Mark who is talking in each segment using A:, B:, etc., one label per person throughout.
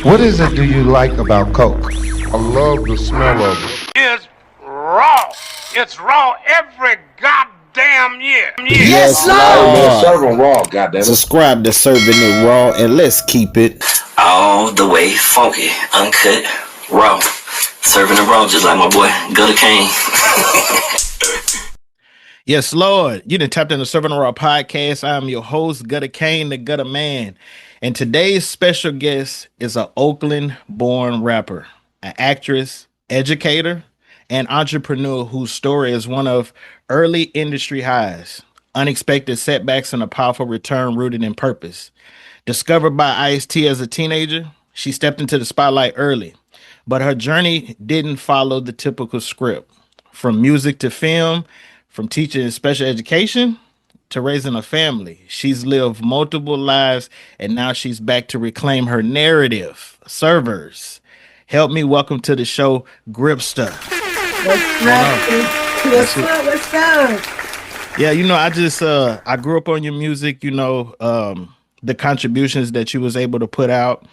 A: What is it do you like about Coke?
B: I love the smell of it.
C: Is raw. It's raw every goddamn year.
D: Yes,
E: Serving raw, goddamn it.
D: Subscribe to Serving It Raw and let's keep it
F: all the way funky, uncut, raw. Serving it raw just like my boy Gutter Kane.
G: Yes, Lord. You done tapped into Serving the Raw podcast. I'm your host, Gutter Kane, the Gutter Man. And today's special guest is an Oakland-born rapper, an actress, educator, and entrepreneur whose story is one of early industry highs, unexpected setbacks, and a powerful return rooted in purpose. Discovered by Ice-T as a teenager, she stepped into the spotlight early, but her journey didn't follow the typical script. From music to film, from teaching in special education to raising a family, she's lived multiple lives, and now she's back to reclaim her narrative. Servers, help me welcome to the show, Gripsta.
H: What's up?
G: Yeah, I grew up on your music, the contributions that you was able to put out.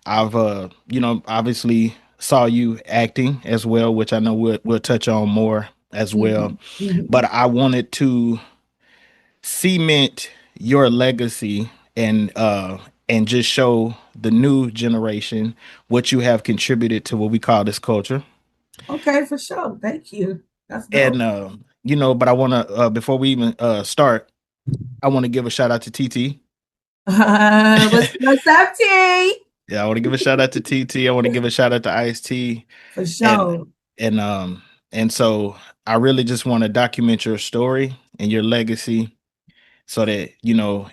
G: I've, obviously saw you acting as well, which I know we'll touch on more as well.
H: Mm-hmm.
G: But I wanted to cement your legacy and just show the new generation what you have contributed to what we call this culture.
H: Okay, for sure. Thank you. That's dope.
G: And but I want to before we even start, I want to give a shout out to TT.
H: What's up, T?
G: Yeah, I want to give a shout out to TT. I want to give a shout out to Ice-T.
H: For sure.
G: And so I really just want to document your story and your legacy so that,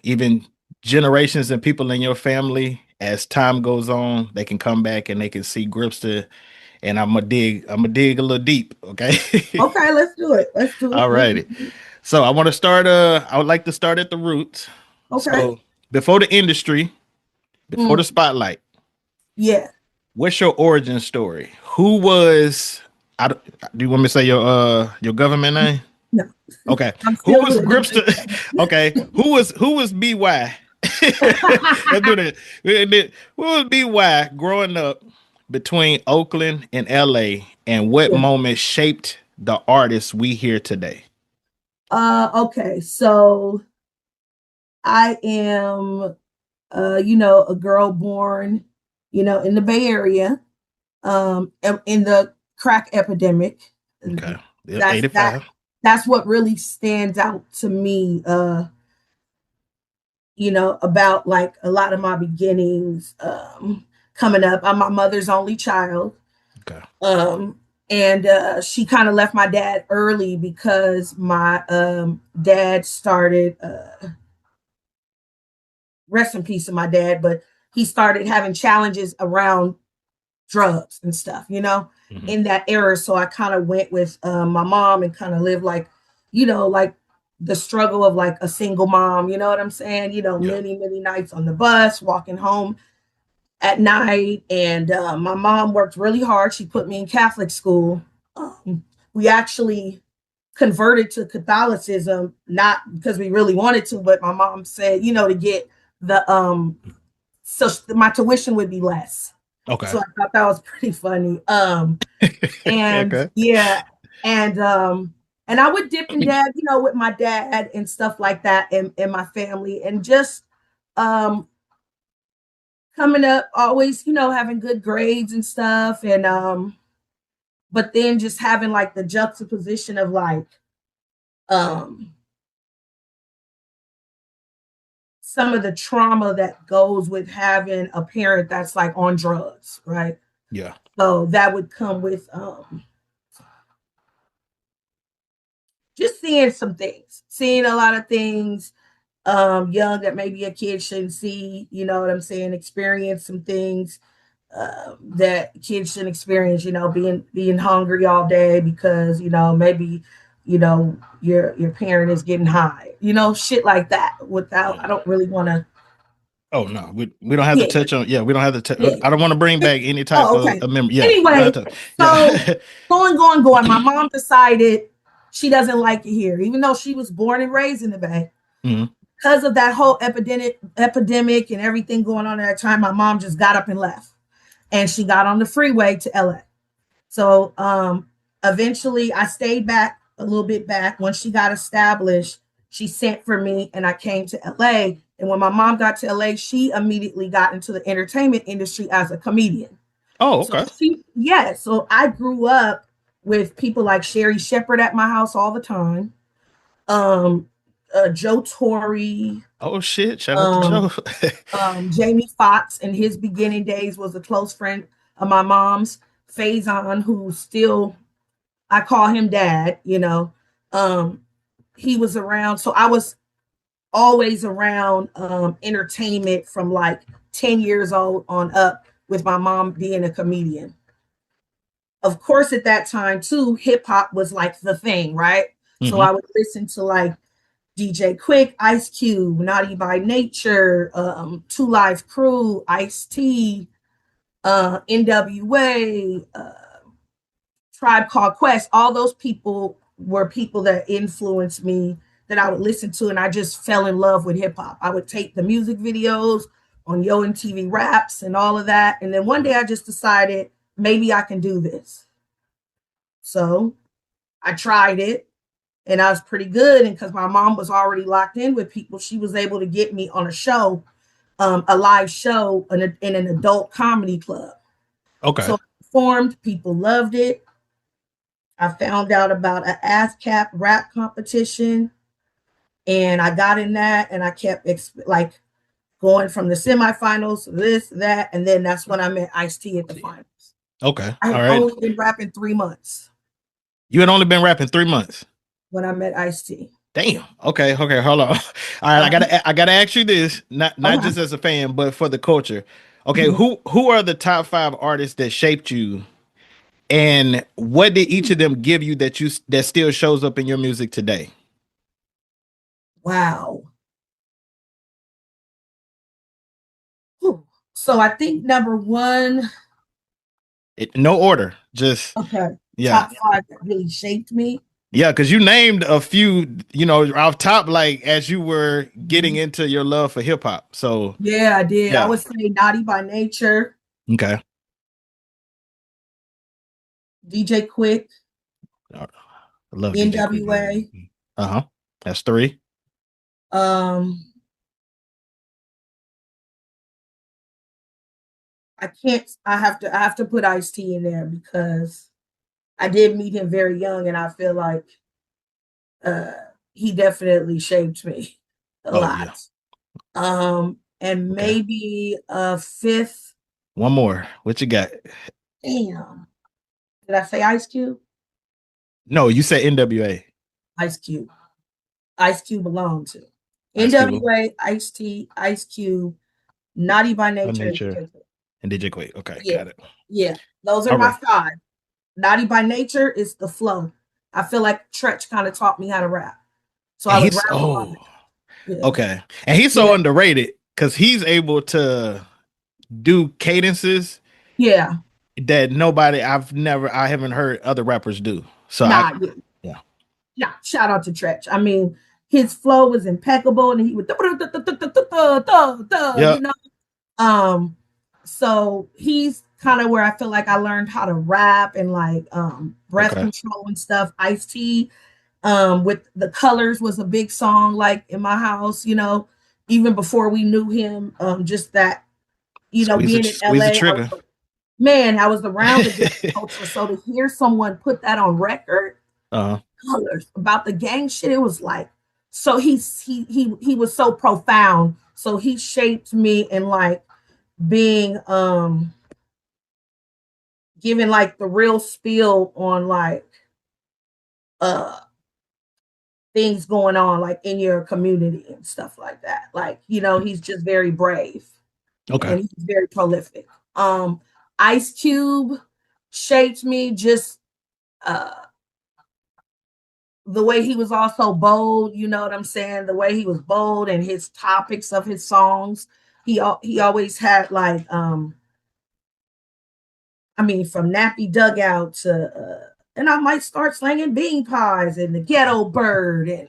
G: even generations and people in your family, as time goes on, they can come back and they can see Gripsta. And I'm gonna dig a little deep, okay?
H: Okay, let's do it.
G: All righty. So I want to start. I would like to start at the roots.
H: Okay.
G: So before the industry, before the spotlight.
H: Yeah.
G: What's your origin story? Who was? Do you want me to say your government name?
H: No.
G: Okay. Who was Gripsta? Okay. Who was BY? Let's do that. Who was BY growing up between Oakland and LA, and what moment shaped the artists we hear today?
H: Okay, so I am a girl born, in the Bay Area, in the crack epidemic.
G: Okay. 85.
H: That's what really stands out to me, about like a lot of my beginnings, coming up. I'm my mother's only child.
G: Okay.
H: And she kind of left my dad early because my dad started rest in peace to my dad, but he started having challenges around drugs and stuff, in that era. So I kind of went with my mom and kind of lived like the struggle of like a single mom, you know what I'm saying? Many nights on the bus, walking home at night. And my mom worked really hard. She put me in Catholic school. We actually converted to Catholicism, not because we really wanted to, but my mom said, to get the, so my tuition would be less.
G: Okay.
H: So I thought that was pretty funny. And
G: okay.
H: Yeah. And I would dip and dab, with my dad and stuff like that in my family, and just, coming up, always, having good grades and stuff. And, but then just having like the juxtaposition of like, some of the trauma that goes with having a parent that's like on drugs, right?
G: Yeah.
H: So that would come with, just seeing a lot of things, young that maybe a kid shouldn't see, you know what I'm saying? Experience some things that kids shouldn't experience, being hungry all day because, maybe, your parent is getting high, shit like that I don't really want to.
G: Oh no, we don't have to touch on. Yeah, we don't have to. I don't want to bring back any type of memory. Yeah.
H: Anyway, going. My mom decided she doesn't like it here, even though she was born and raised in the Bay.
G: Mm-hmm.
H: Because of that whole epidemic and everything going on at that time, my mom just got up and left. and she got on the freeway to LA. So eventually I stayed back a little bit back. Once she got established, she sent for me and I came to LA. And when my mom got to LA, she immediately got into the entertainment industry as a comedian.
G: Oh,
H: So
G: okay.
H: so I grew up with people like Sherry Shepherd at my house all the time. Um, Joe Torre,
G: Oh shit! Shout out to
H: um,
G: Joe.
H: Jamie Foxx in his beginning days was a close friend of my mom's. Faison, who still I call him dad, um, he was around. So I was always around entertainment from like 10 years old on up with my mom being a comedian. Of course, at that time too, hip hop was like the thing, right? So
G: Mhm.
H: I would listen to like DJ Quick, Ice Cube, Naughty by Nature, Two Live Crew, Ice T, NWA, Tribe Called Quest. All those people were people that influenced me that I would listen to, and I just fell in love with hip hop. I would take the music videos on Yo MTV Raps and all of that, and then one day I just decided maybe I can do this. So I tried it, and I was pretty good. And because my mom was already locked in with people, she was able to get me on a show, a live show in an adult comedy club.
G: Okay.
H: So I performed, people loved it. I found out about an ASCAP rap competition, and I got in that, and I kept like going from the semifinals to this, that, and then that's when I met Ice-T at the finals.
G: Okay.
H: I
G: All
H: had
G: right.
H: only been rapping 3 months
G: You had only been rapping 3 months.
H: when I met Ice-T.
G: Damn. Okay. Okay. Hold on. All right. I gotta ask you this, not
H: Okay.
G: just as a fan, but for the culture. Okay.
H: Mhm.
G: Who are the top 5 artists that shaped you, and what did each of them give you that still shows up in your music today?
H: Wow. Whew. So I think number one,
G: No order. Just
H: okay,
G: yeah.
H: top 5 that really shaped me.
G: Yeah, because you named a few, off top, like as you were getting into your love for hip hop. So
H: Yeah, I did. I
G: yeah.
H: would say Naughty by Nature,
G: Okay.
H: DJ Quick,
G: I love DJ Quick.
H: NWA.
G: Uh-huh. That's 3.
H: Um, I have to put Ice-T in there because I did meet him very young, and I feel like uh he definitely shaped me a
G: Oh yeah.
H: lot. And
G: Okay.
H: maybe a fifth.
G: One more. What you got?
H: Damn. Did I say Ice Cube?
G: No, you said NWA.
H: Ice Cube. Ice Cube alone too.
G: Ice Cube.
H: NWA, Ice-T, Ice Cube, Naughty by
G: By
H: Nature, and
G: Nature.
H: DJ Quick.
G: And DJ Quick. Okay,
H: Yeah,
G: got it.
H: yeah. Those are
G: All
H: my
G: right.
H: 5. Naughty by Nature is the flow. I feel like Tretch kind of taught me how to rap. So
G: And
H: I would
G: he's
H: rap a lot. Yeah.
G: okay. And he's so
H: Yeah.
G: underrated because he's able to do cadences
H: Yeah.
G: that I haven't heard other rappers do. So
H: Nah,
G: yeah.
H: yeah. Shout out to Tretch. I mean, his flow was impeccable, and he would,
G: Yeah.
H: So he's kind of where I feel like I learned how to rap and like breath
G: Okay.
H: control and stuff. Ice-T, with The Colors was a big song like in my house, even before we knew him. Just that, being in
G: Squeeze the
H: LA,
G: trigger.
H: I was around the gang culture. So to hear someone put that on record,
G: Uh-huh.
H: Colors, about the gang shit, it was like, so he was so profound. So he shaped me in like being giving like the real spiel on like things going on like in your community and stuff like that. Like, he's just very brave.
G: Okay.
H: And he's very prolific. Ice Cube shaped me just the way he was also bold, you know what I'm saying? The way he was bold and his topics of his songs. He always had like from Nappy Dugout to and I might start slanging bean pies and the ghetto bird. And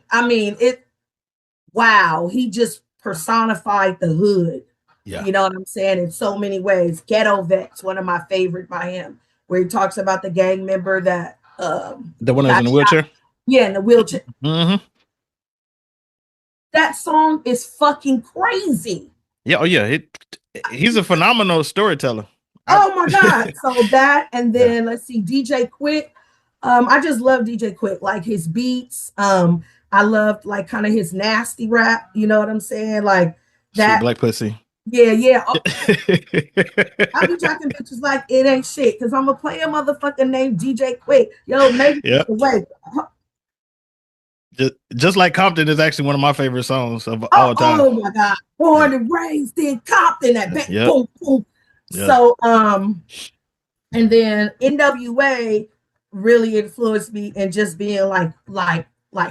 H: wow, he just personified the hood.
G: Yeah.
H: You know what I'm saying? In so many ways. Ghetto Vets, one of my favorite by him, where he talks about the gang member that
G: The one that was
H: got
G: in the
H: shot.
G: wheelchair.
H: Yeah, in the wheelchair.
G: Mm-hmm.
H: That song is fucking crazy.
G: Yeah. Oh yeah. He's a phenomenal storyteller.
H: Oh my God. So that, and
G: Yeah.
H: then let's see, DJ Quick. I just love DJ Quick, like his beats. I loved like kind of his nasty rap, you know what I'm saying? Like
G: Sweet
H: that,
G: black pussy.
H: yeah. I be talking bitches like it ain't shit, because I'm gonna play a motherfucker named DJ Quick. Yo, maybe
G: Yeah.
H: the way.
G: Just like Compton is actually one of my favorite songs of
H: Oh,
G: all time.
H: oh my God. Born and raised in Compton, that bang,
G: Yeah.
H: boom, boom.
G: Yeah.
H: So and then NWA really influenced me in just being like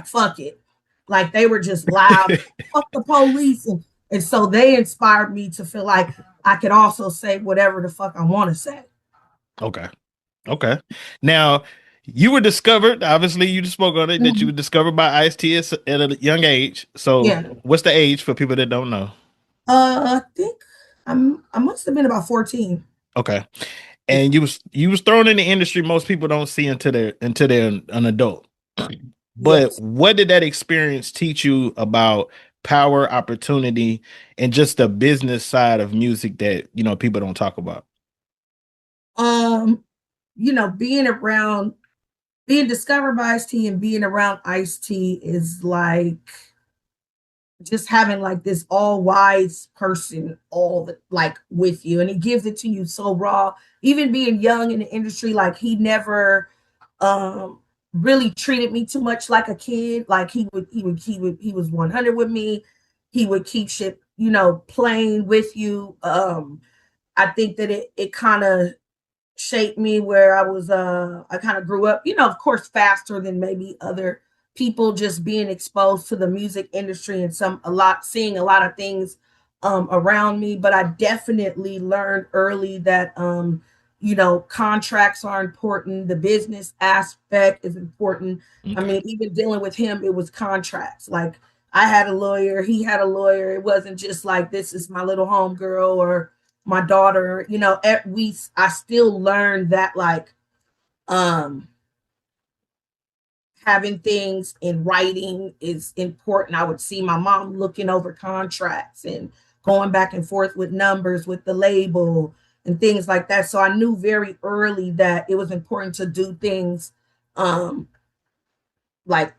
H: fuck it. Like they were just loud, fuck the police. And so they inspired me to feel like I could also say whatever the fuck I want to say.
G: Okay. Okay. Now, you were discovered, obviously you just spoke on it, that you were discovered by Ice-T at a young age. So
H: Yeah.
G: what's the age for people that don't know?
H: I think I must have been about 14.
G: Okay. And you was thrown in the industry most people don't see until they're an adult. But
H: Yes.
G: what did that experience teach you about power, opportunity, and just the business side of music that, you know, people don't talk about?
H: You know, being discovered by Ice-T and being around Ice-T is like just having like this all wise person all the like with you, and he gives it to you so raw. Even being young in the industry, like he never um really treated me too much like a kid. Like he was 100 with me. He would keep shit, you know, playing with you. I think that it kind of shaped me where I kind of grew up, you know, of course, faster than maybe other people, just being exposed to the music industry and seeing a lot of things around me. But I definitely learned early that you know, contracts are important, the business aspect is important.
G: Okay.
H: I mean, even dealing with him, it was contracts. Like I had a lawyer, he had a lawyer. It wasn't just like this is my little homegirl or my daughter, you know. I still learned that like um having things in writing is important. I would see my mom looking over contracts and going back and forth with numbers with the label and things like that. So I knew very early that it was important to do things um like,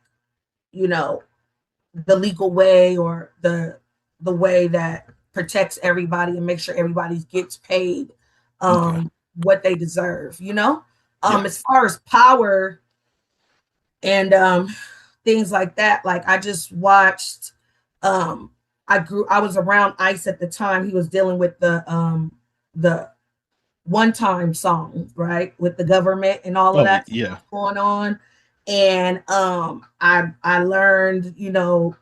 H: you know, the legal way, or the way that protects everybody and make sure everybody gets paid
G: Okay.
H: what they deserve, you know.
G: Yeah.
H: As far as power and things like that, like I just watched I was around Ice at the time. He was dealing with the one time song, right, with the government and all of
G: Oh,
H: that
G: yeah.
H: stuff going on. And I learned, you know,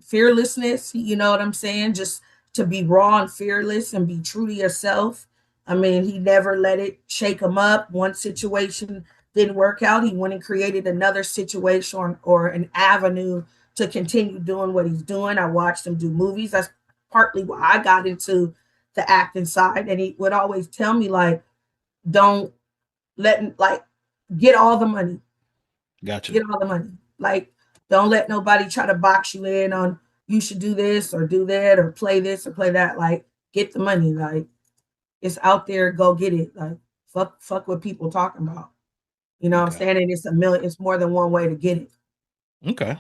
H: fearlessness, you know what I'm saying? Just to be raw and fearless and be true to yourself. I mean, he never let it shake him up. One situation didn't work out, he went and created another situation or an avenue to continue doing what he's doing. I watched him do movies. That's partly why I got into the acting side. And he would always tell me, like, don't like, get all the money.
G: Gotcha.
H: Get all the money. Like, don't let nobody try to box you in on you should do this or do that or play this or play that. Like, get the money. Like, it's out there, go get it. Like, fuck what people talking about. You know what I'm
G: Okay.
H: saying? And it's more than one way to get it.
G: Okay.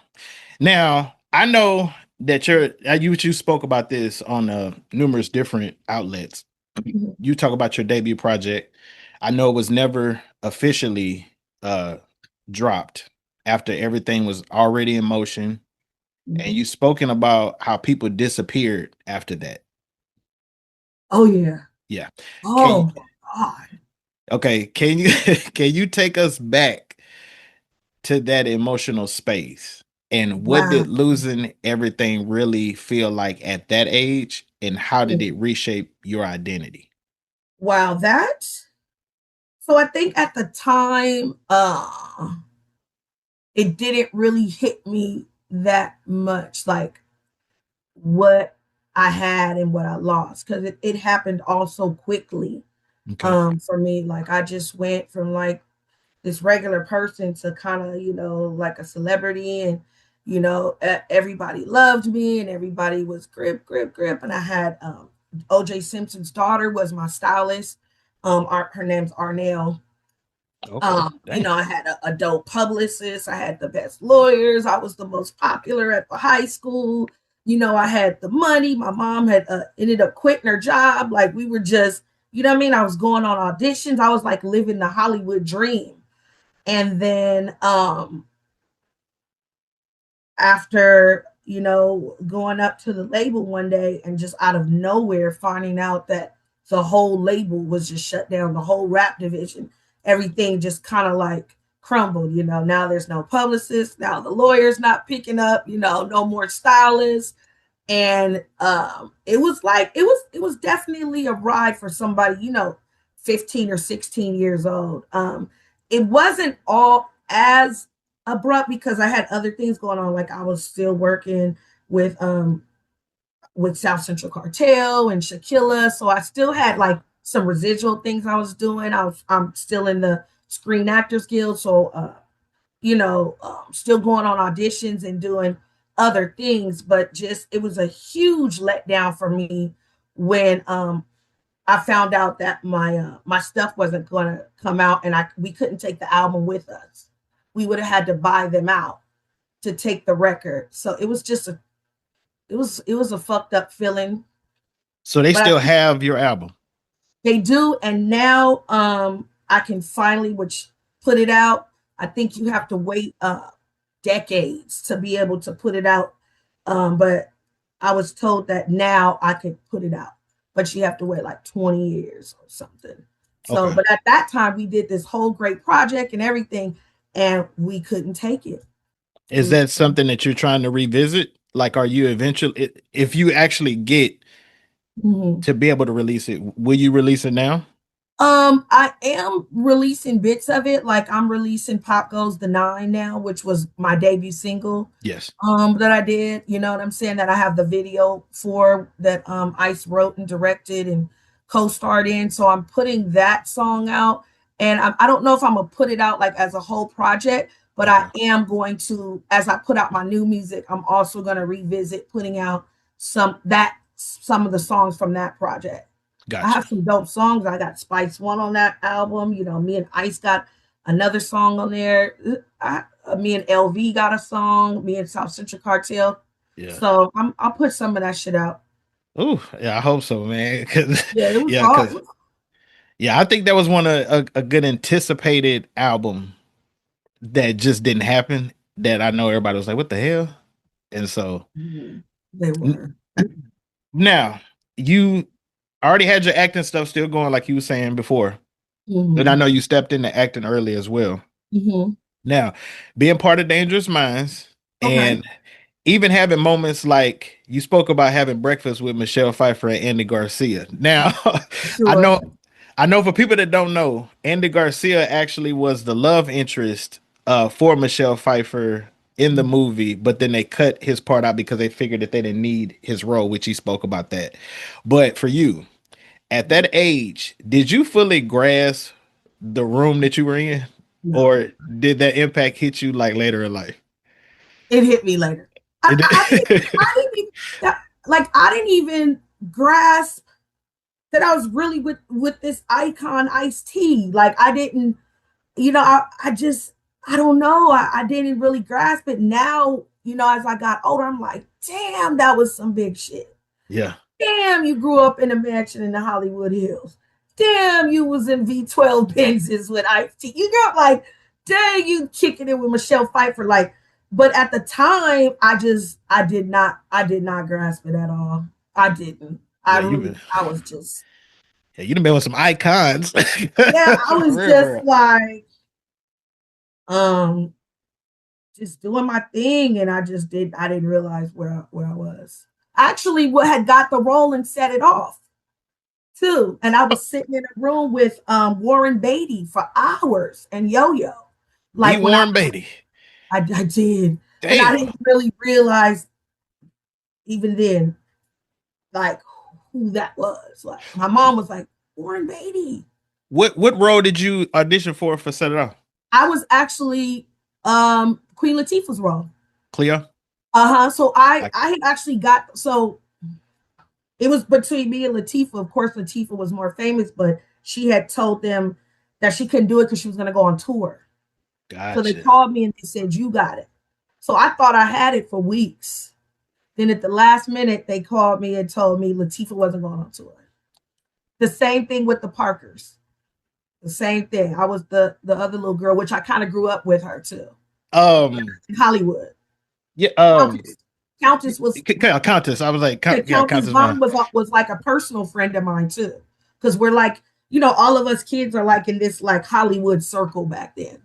G: Now, I know that you spoke about this on numerous different outlets. You talk about your debut project. I know it was never officially dropped after everything was already in motion. And you spoken about how people disappeared after that.
H: Oh yeah.
G: Yeah.
H: Oh my God.
G: Okay, can you can you take us back to that emotional space? And what
H: Wow.
G: did losing everything really feel like at that age? And how did it reshape your identity?
H: Wow. So I think at the time, it didn't really hit me that much. Like what I had and what I lost, because it happened all so quickly.
G: Okay.
H: For me, like I just went from like this regular person to kind of, like a celebrity, and everybody loved me and everybody was grip grip grip. And I had OJ Simpson's daughter was my stylist. Her name's Arnell.
G: Okay.
H: I had a dope publicist. I had the best lawyers. I was the most popular at the high school. I had the money. My mom had ended up quitting her job. Like we were just, what I mean? I was going on auditions. I was like living the Hollywood dream. And then after, going up to the label one day and just out of nowhere finding out that the whole label was just shut down, the whole rap division, everything just kind of like crumbled. Now there's no publicist, now the lawyer's not picking up, no more stylists. And it was like it was definitely a ride for somebody 15 or 16 years old. It wasn't all as abrupt because I had other things going on. Like I was still working with South Central Cartel and Shaquilla, so I still had like some residual things I was doing. I'm still in the Screen Actors Guild, so still going on auditions and doing other things. But just it was a huge letdown for me when I found out that my stuff wasn't going to come out, and we couldn't take the album with us. We would have had to buy them out to take the record. So it was just it was a fucked up feeling.
G: So they still have your album?
H: They do, and now I can finally put it out. I think you have to wait decades to be able to put it out. But I was told that now I could put it out, but you have to wait like 20 years or something. So, okay. But at that time we did this whole great project and everything, and we couldn't take it.
G: Is that something that you're trying to revisit? Like, are you eventually, if you actually get to be able to release it, will you release it now?
H: I am releasing bits of it. Like I'm releasing Pop Goes the 9 now, which was my debut single.
G: Yes.
H: That I did, you know what I'm saying? That I have the video for, that Ice wrote and directed and co-starred in. So I'm putting that song out, and I don't know if I'm gonna put it out like as a whole project, but I am going to, as I put out my new music, I'm also gonna revisit putting out some of the songs from that project. Gotcha. I have some dope songs. I got Spice One on that album. Me and Ice got another song on there. Me and LV got a song. Me and South Central Cartel. Yeah. So I'll put some of that shit out.
G: Oh, yeah, I hope so, man.
H: It was hard.
G: Yeah, I think that was one of a good anticipated album that just didn't happen. That I know everybody was like, "What the hell?" And so
H: they were.
G: Now you already had your acting stuff still going, like you were saying before. And I know you stepped into acting early as well. Now, being part of Dangerous Minds, and even having moments like you spoke about having breakfast with Michelle Pfeiffer and Andy Garcia. Now, sure. I know for people that don't know, Andy Garcia actually was the love interest for Michelle Pfeiffer in the movie, but then they cut his part out because they figured that they didn't need his role, which he spoke about that. But for you, at that age, did you fully grasp the room that you were in? No. Or did that impact hit you like later in life?
H: It hit me later. I didn't even grasp that I was really with this icon Ice-T. Like I didn't, I don't know. I didn't really grasp it. Now, as I got older, I'm like, damn, that was some big shit.
G: Yeah.
H: Damn, you grew up in a mansion in the Hollywood Hills. Damn, you was in V12 Benzes with Ice-T. You got like, dang, you kicking it with Michelle Pfeiffer. Like, but at the time, I did not grasp it at all. I didn't. I was just.
G: Yeah, you done been with some icons.
H: Yeah, I was just like, just doing my thing, and I didn't realize where I was. Actually, what had got the role and set it off too. And I was sitting in a room with Warren Beatty for hours and Yo-Yo.
G: Like Warren Beatty.
H: I did.
G: Damn.
H: And I didn't really realize even then like who that was. Like my mom was like, Warren Beatty.
G: What role did you audition for Set It Off?
H: I was actually Queen Latifah's role.
G: Cleo?
H: So I had actually got, so it was between me and Latifah. Of course, Latifah was more famous, but she had told them that she couldn't do it because she was going to go on tour.
G: Gotcha.
H: So they called me and they said, you got it. So I thought I had it for weeks. Then at the last minute, they called me and told me Latifah wasn't going on tour. The same thing with the Parkers. The same thing. I was the other little girl, which I kind of grew up with her too. In Hollywood.
G: Yeah.
H: Countess was
G: Countess. I was like,
H: Countess Vaughn was like a personal friend of mine too, because we're like, all of us kids are like in this like Hollywood circle back then.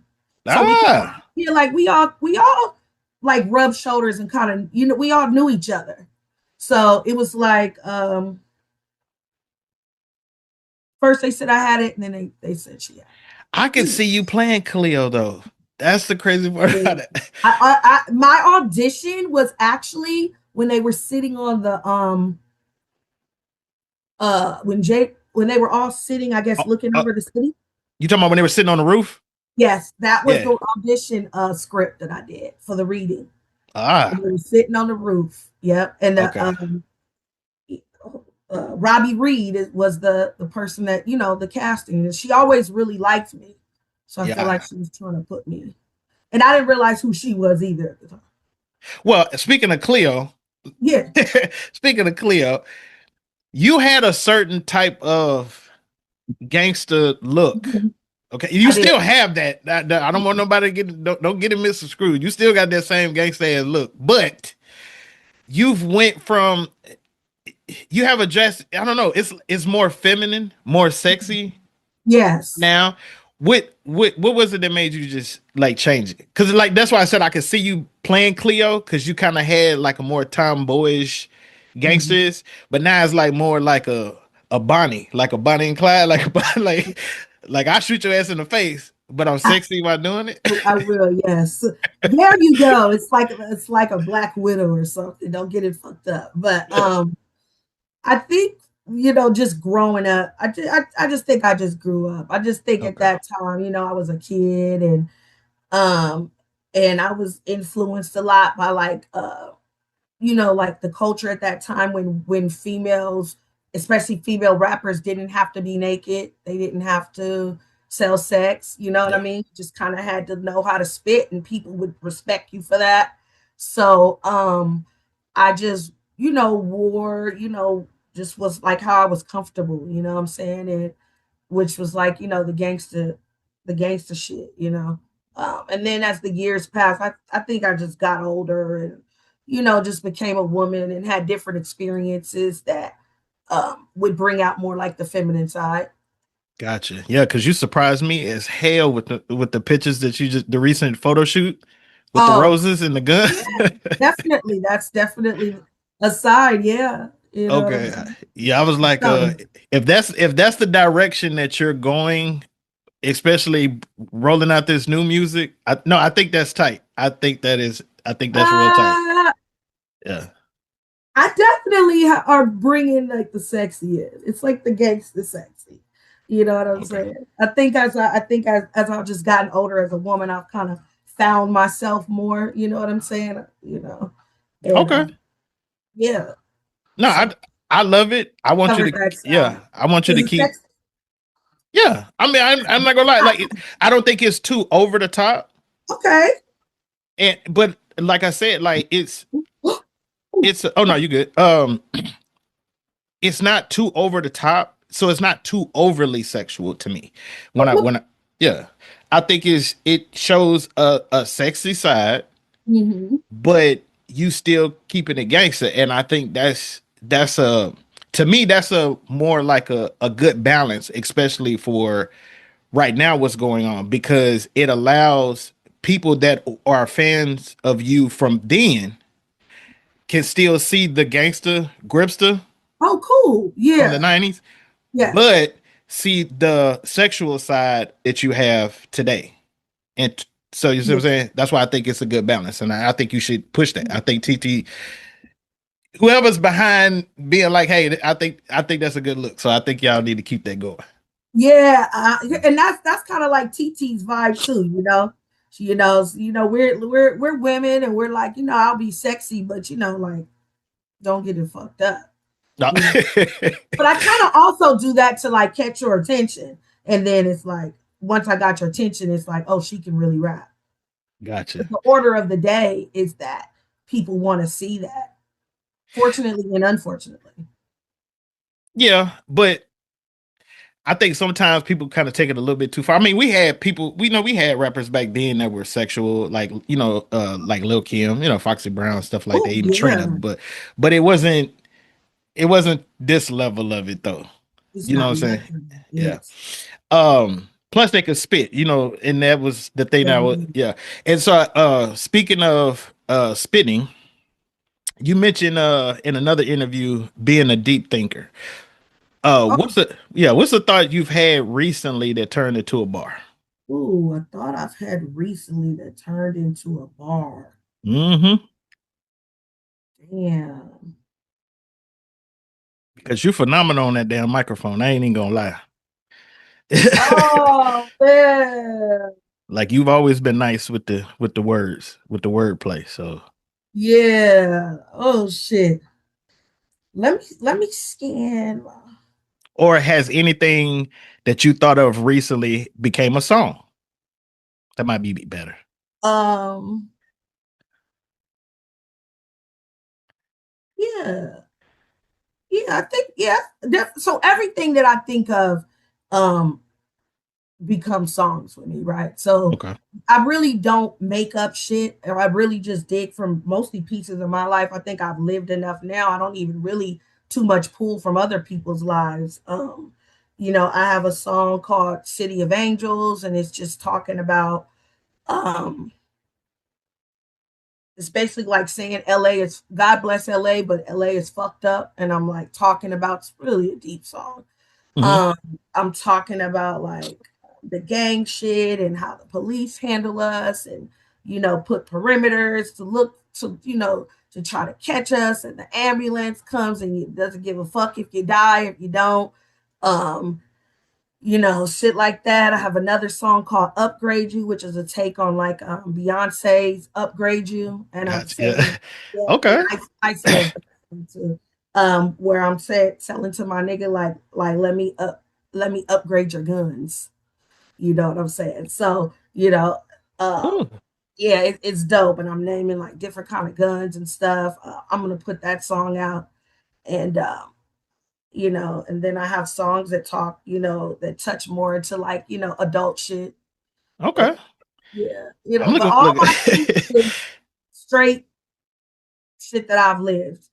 H: So we all like rubbed shoulders and kind of we all knew each other. So it was like first they said I had it, and then they said she had it.
G: I can see you playing Cleo though. That's the crazy part about it.
H: My audition was actually when they were sitting on the when they were all sitting, I guess, looking over the city.
G: You talking about when they were sitting on the roof?
H: Yes, that was the audition script that I did for the reading. They were sitting on the roof. Yep, and Robbie Reed was the person that the casting, and she always really liked me. So I feel like she was trying to put me. And I didn't realize who she was either at the time.
G: Well, speaking of Cleo.
H: Yeah.
G: Speaking of Cleo, you had a certain type of gangster look. Okay. You still have that. I don't want nobody to don't get it misconstrued. You still got that same gangster ass look. But you've went from you have a dress, I don't know, it's more feminine, more sexy.
H: Yes.
G: Now. What was it that made you just like change it? Because like that's why I said I could see you playing Cleo because you kind of had like a more tomboyish gangsters, but now it's like more like a Bonnie, like a Bonnie and Clyde, like I shoot your ass in the face, but I'm sexy while doing it.
H: I will, yes. There you go. It's like a Black Widow or something. Don't get it fucked up. But I think. Just growing up, I just think I just grew up. I just think at that time, I was a kid and I was influenced a lot by like the culture at that time when females, especially female rappers, didn't have to be naked. They didn't have to sell sex. You know what I mean? Just kind of had to know how to spit and people would respect you for that. So I just, wore, just was like how I was comfortable, you know what I'm saying? And which was like, the gangster shit, and then as the years passed, I think I just got older and, just became a woman and had different experiences that would bring out more like the feminine side.
G: Gotcha. Yeah, because you surprised me as hell with the pictures that the recent photo shoot with the roses and the gun.
H: Yeah, definitely. That's definitely a side, yeah.
G: Okay. Yeah, I was like, if that's the direction that you're going, especially rolling out this new music, I think that's tight. I think that's real tight. Yeah.
H: I definitely are bringing like the sexy in. It's like the gangster sexy. You know what I'm saying? I think as I've just gotten older as a woman, I've kind of found myself more. You know what I'm saying? And, yeah.
G: No, I love it. I want you to, I want you to keep. Sexy? Yeah, I mean, I'm not gonna lie. Like, I don't think it's too over the top.
H: Okay.
G: But like I said, like it's. Oh no, you good. It's not too over the top, so it's not too overly sexual to me. I think it shows a sexy side, but you still keeping it gangster, and I think that's to me that's a more like a good balance, especially for right now what's going on, because it allows people that are fans of you from then can still see the gangster Gripsta.
H: Oh, cool. Yeah.
G: From the 90s.
H: Yeah.
G: But see the sexual side that you have today. And so you see what I'm saying? That's why I think it's a good balance. And I think you should push that. I think TT, whoever's behind being like, hey, I think that's a good look. So I think y'all need to keep that going.
H: Yeah, and that's kind of like TT's vibe too, you know. We're women and we're like, I'll be sexy, but like don't get it fucked up.
G: No.
H: You know? But I kind of also do that to like catch your attention. And then it's like once I got your attention, it's like, oh, she can really rap.
G: Gotcha.
H: But the order of the day is that people want to see that. Fortunately and unfortunately.
G: Yeah, but I think sometimes people kind of take it a little bit too far. I mean, we had rappers back then that were sexual, like like Lil Kim, Foxy Brown, stuff like that,
H: Oh
G: even
H: yeah.
G: Trina. But it wasn't this level of it though.
H: It's
G: You know
H: not
G: what I'm saying?
H: nothing.
G: Yeah.
H: Yes.
G: Plus they could spit, and that was the thing that was,
H: Mhm.
G: yeah. And so speaking of spitting, you mentioned in another interview being a deep thinker.
H: Oh,
G: What's the thought you've had recently that turned into a bar?
H: ooh, a thought I've had recently that turned into a bar.
G: Mm-hmm.
H: Damn.
G: Because you're phenomenal on that damn microphone. I ain't even gonna lie.
H: Oh man.
G: Like you've always been nice with the words, with the wordplay. So
H: Yeah. Oh shit. Let me scan.
G: or has anything that you thought of recently became a song? That might be better.
H: Um. Yeah. Yeah. I think. Yeah. So everything that I think of, um, become songs for me, right? So
G: Okay.
H: I really don't make up shit, or I really just dig from mostly pieces of my life. I think I've lived enough now. I don't even really too much pull from other people's lives. I have a song called City of Angels, and it's just talking about um it's basically like saying LA is God bless LA, but LA is fucked up. And I'm like talking about it's really a deep song.
G: Mm-hmm.
H: Um, I'm talking about like the gang shit and how the police handle us and put perimeters to look to try to catch us, and the ambulance comes and it doesn't give a fuck if you die, if you don't. Um, shit like that. I have another song called Upgrade You, which is a take on like Beyonce's Upgrade You. And I'm
G: Gotcha. Yeah.
H: saying, yeah, and
G: Okay.
H: Ice does that one too. Where I'm telling to my nigga, like let me upgrade your guns. You know what I'm saying? So,
G: Cool.
H: yeah, it's dope. And I'm naming like different kind of guns and stuff. I'm gonna put that song out. And and then I have songs that talk, that touch more into like, adult shit. And
G: Okay.
H: yeah,
G: I'm
H: but
G: looking
H: all
G: look.
H: my shit is straight shit that I've lived,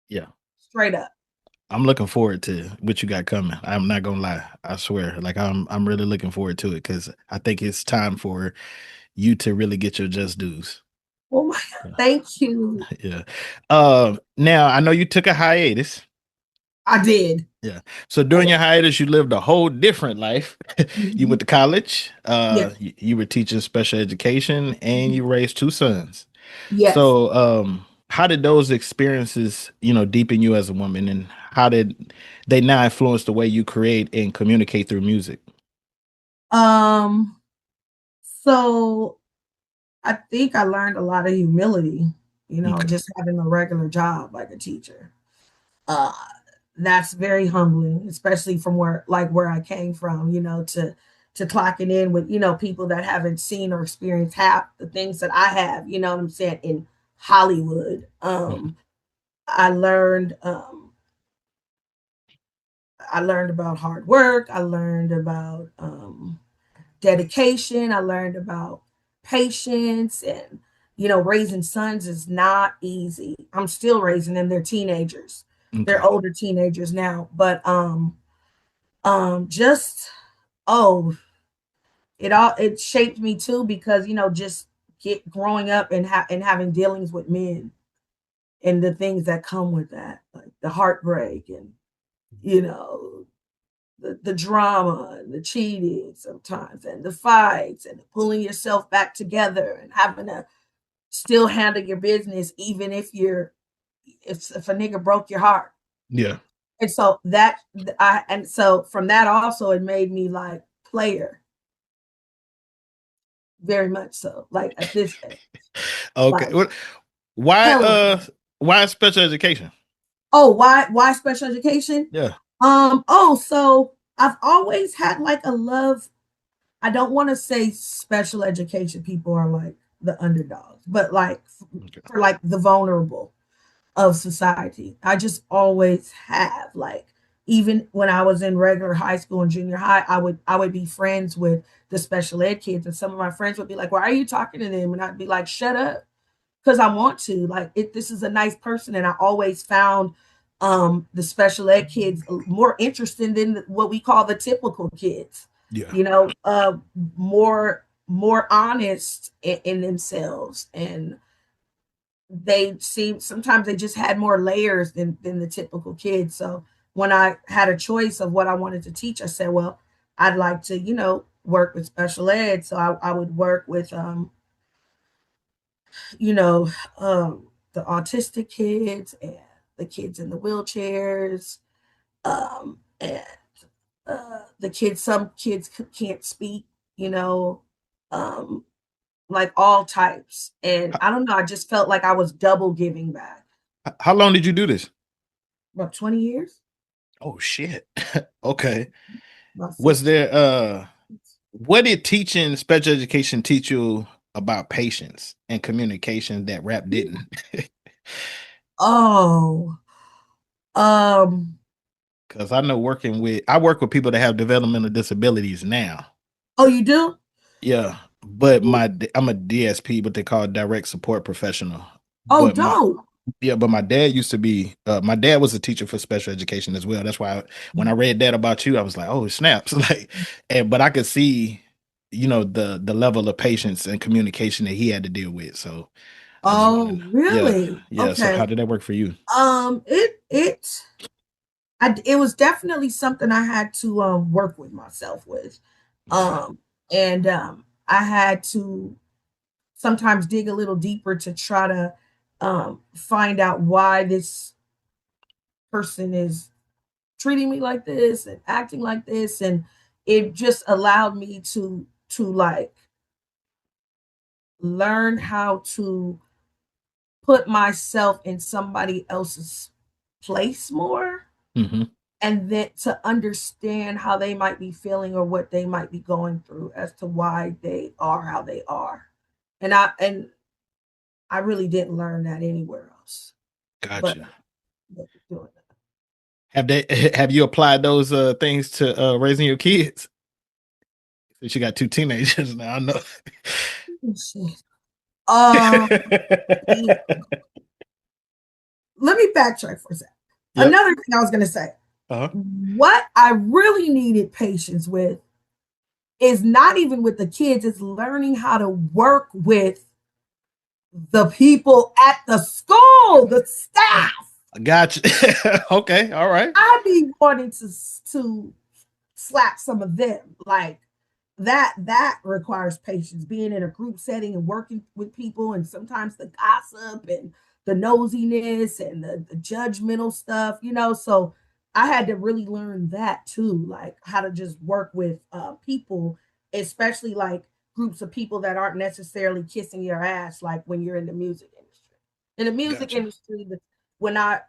G: Yeah.
H: straight up.
G: I'm looking forward to what you got coming. I'm not gonna lie. I swear. Like I'm really looking forward to it because I think it's time for you to really get your just dues.
H: Oh my God, thank you.
G: Yeah. Now I know you took a hiatus.
H: I did.
G: Yeah. So during your hiatus, you lived a whole different life. You
H: Mhm.
G: went to college.
H: Yeah.
G: You were teaching special education, and you raised two sons.
H: Yes.
G: So, how did those experiences, deepen you as a woman, and how did they now influence the way you create and communicate through music?
H: Um, so I think I learned a lot of humility,
G: Okay.
H: just having a regular job like a teacher. Uh, that's very humbling, especially from where I came from, to clocking in with, people that haven't seen or experienced half the things that I have, you know what I'm saying, in Hollywood.
G: Mhm.
H: I learned I learned about hard work, I learned about dedication, I learned about patience, and raising sons is not easy. I'm still raising them, they're teenagers. They're
G: Okay.
H: older teenagers now, but just oh, it shaped me too because just get growing up and having dealings with men and the things that come with that, like the heartbreak and you know the drama and the cheating sometimes and the fights and pulling yourself back together and having to still handle your business even if you're if a nigga broke your heart.
G: Yeah.
H: And so from that also it made me like player. Very much so. Like at this age.
G: Okay.
H: Like,
G: Why
H: hella.
G: why special education?
H: Oh, why special education?
G: Yeah.
H: So I've always had like a love. I don't want to say special education people are like the underdogs, but like
G: Okay.
H: for like the vulnerable of society. I just always have like, even when I was in regular high school and junior high, I would be friends with the special ed kids, and some of my friends would be like, "Why are you talking to them?" And I'd be like, "Shut up," because I want to. Like, this is a nice person, and I always found the special ed kids more interesting than what we call the typical kids.
G: Yeah.
H: You know, more honest in themselves, and they seem, sometimes they just had more layers than the typical kids. So when I had a choice of what I wanted to teach, I said, well, I'd like to, work with special ed. So I would work with you know, the autistic kids and the kids in the wheelchairs, and the kids, some kids can't speak, you know, um, like all types. And I don't know, I just felt like I was double giving back.
G: How long did you do this?
H: About 20 years?
G: Oh shit. Okay.
H: About
G: Was
H: 6.
G: there what did teaching special education teach you about patience and communication that rap didn't?
H: Oh, um,
G: Because I work with people that have developmental disabilities now.
H: oh, you do?
G: Yeah, but I'm a DSP, what they call direct support professional.
H: Oh,
G: But
H: dope.
G: my dad used to be. My dad was a teacher for special education as well. That's why when I read that about you, I was like, oh snaps! Like, but I could see, the level of patience and communication that he had to deal with. So I just
H: Oh,
G: wanted, yeah,
H: really?
G: yeah. So
H: Okay.
G: how did that work for you?
H: It was definitely something I had to work with myself with.
G: Okay,
H: And I had to sometimes dig a little deeper to try to find out why this person is treating me like this and acting like this. And it just allowed me to like learn how to put myself in somebody else's place more,
G: hmm
H: and then to understand how they might be feeling or what they might be going through as to why they are how they are. And I really didn't learn that anywhere else but
G: gotcha.
H: doing that.
G: Have you applied those things to raising your kids? Since you got two teenagers now, I know.
H: Shit. um yeah. Let me backtrack for a second.
G: Yep.
H: Another thing I was going to say,
G: Uh-huh.
H: what I really needed patience with is not even with the kids, it's learning how to work with the people at the school, the staff.
G: Gotcha. Okay. All right.
H: I be wanting to slap some of them. Like that requires patience, being in a group setting and working with people, and sometimes the gossip and the nosiness and the judgmental stuff, so I had to really learn that too, like how to just work with people, especially like groups of people that aren't necessarily kissing your ass, like when you're in the music industry. In the music
G: Gotcha.
H: industry, when I,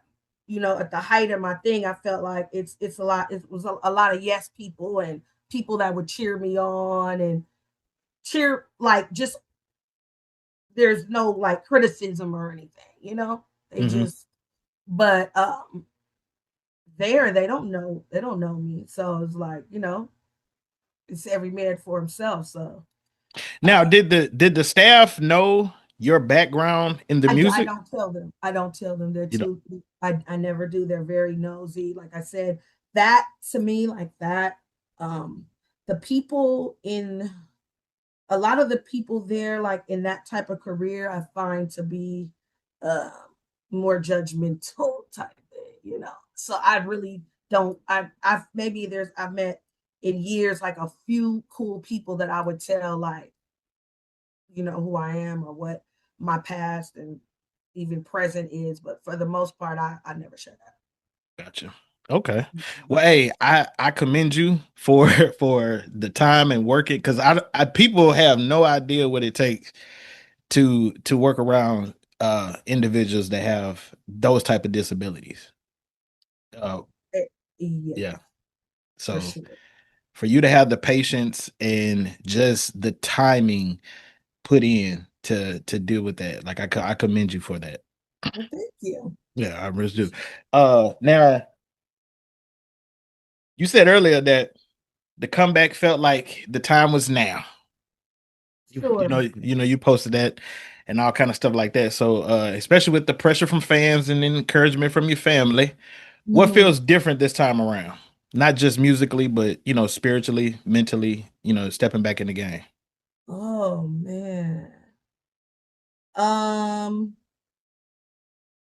H: at the height of my thing, I felt like it's a lot, it was a lot of yes people and people that would cheer me on and cheer, like, just there's no like criticism or anything. They
G: hmm
H: just, but they don't know me. So it's like, it's every man for himself. So
G: Now, did the staff know your background in the
H: I
G: music?
H: don't tell them. I don't tell them. They're
G: You know.
H: too, I never do. They're very nosy. Like I said, that to me, like that, um, the people in a lot of the people there, like in that type of career, I find to be uh, more judgmental type thing. So I really don't. I've maybe I've met in years like a few cool people that I would tell, like, who I am or what my past and even present is. But for the most part, I never shut up.
G: Gotcha. Okay. Well, hey, I commend you for for the time and working because I people have no idea what it takes to work around individuals that have those type of disabilities. Uh,
H: Yeah,
G: yeah.
H: for
G: So
H: sure.
G: for you to have the patience and just the timing put in to deal with that, like I commend you for that.
H: Well, thank you.
G: Yeah, I really do. Now you said earlier that the comeback felt like the time was now.
H: Sure.
G: You posted that and all kind of stuff like that. So especially with the pressure from fans and encouragement from your family, what
H: Mhm.
G: feels different this time around? Not just musically, but spiritually, mentally, stepping back in the game.
H: Oh man. Um,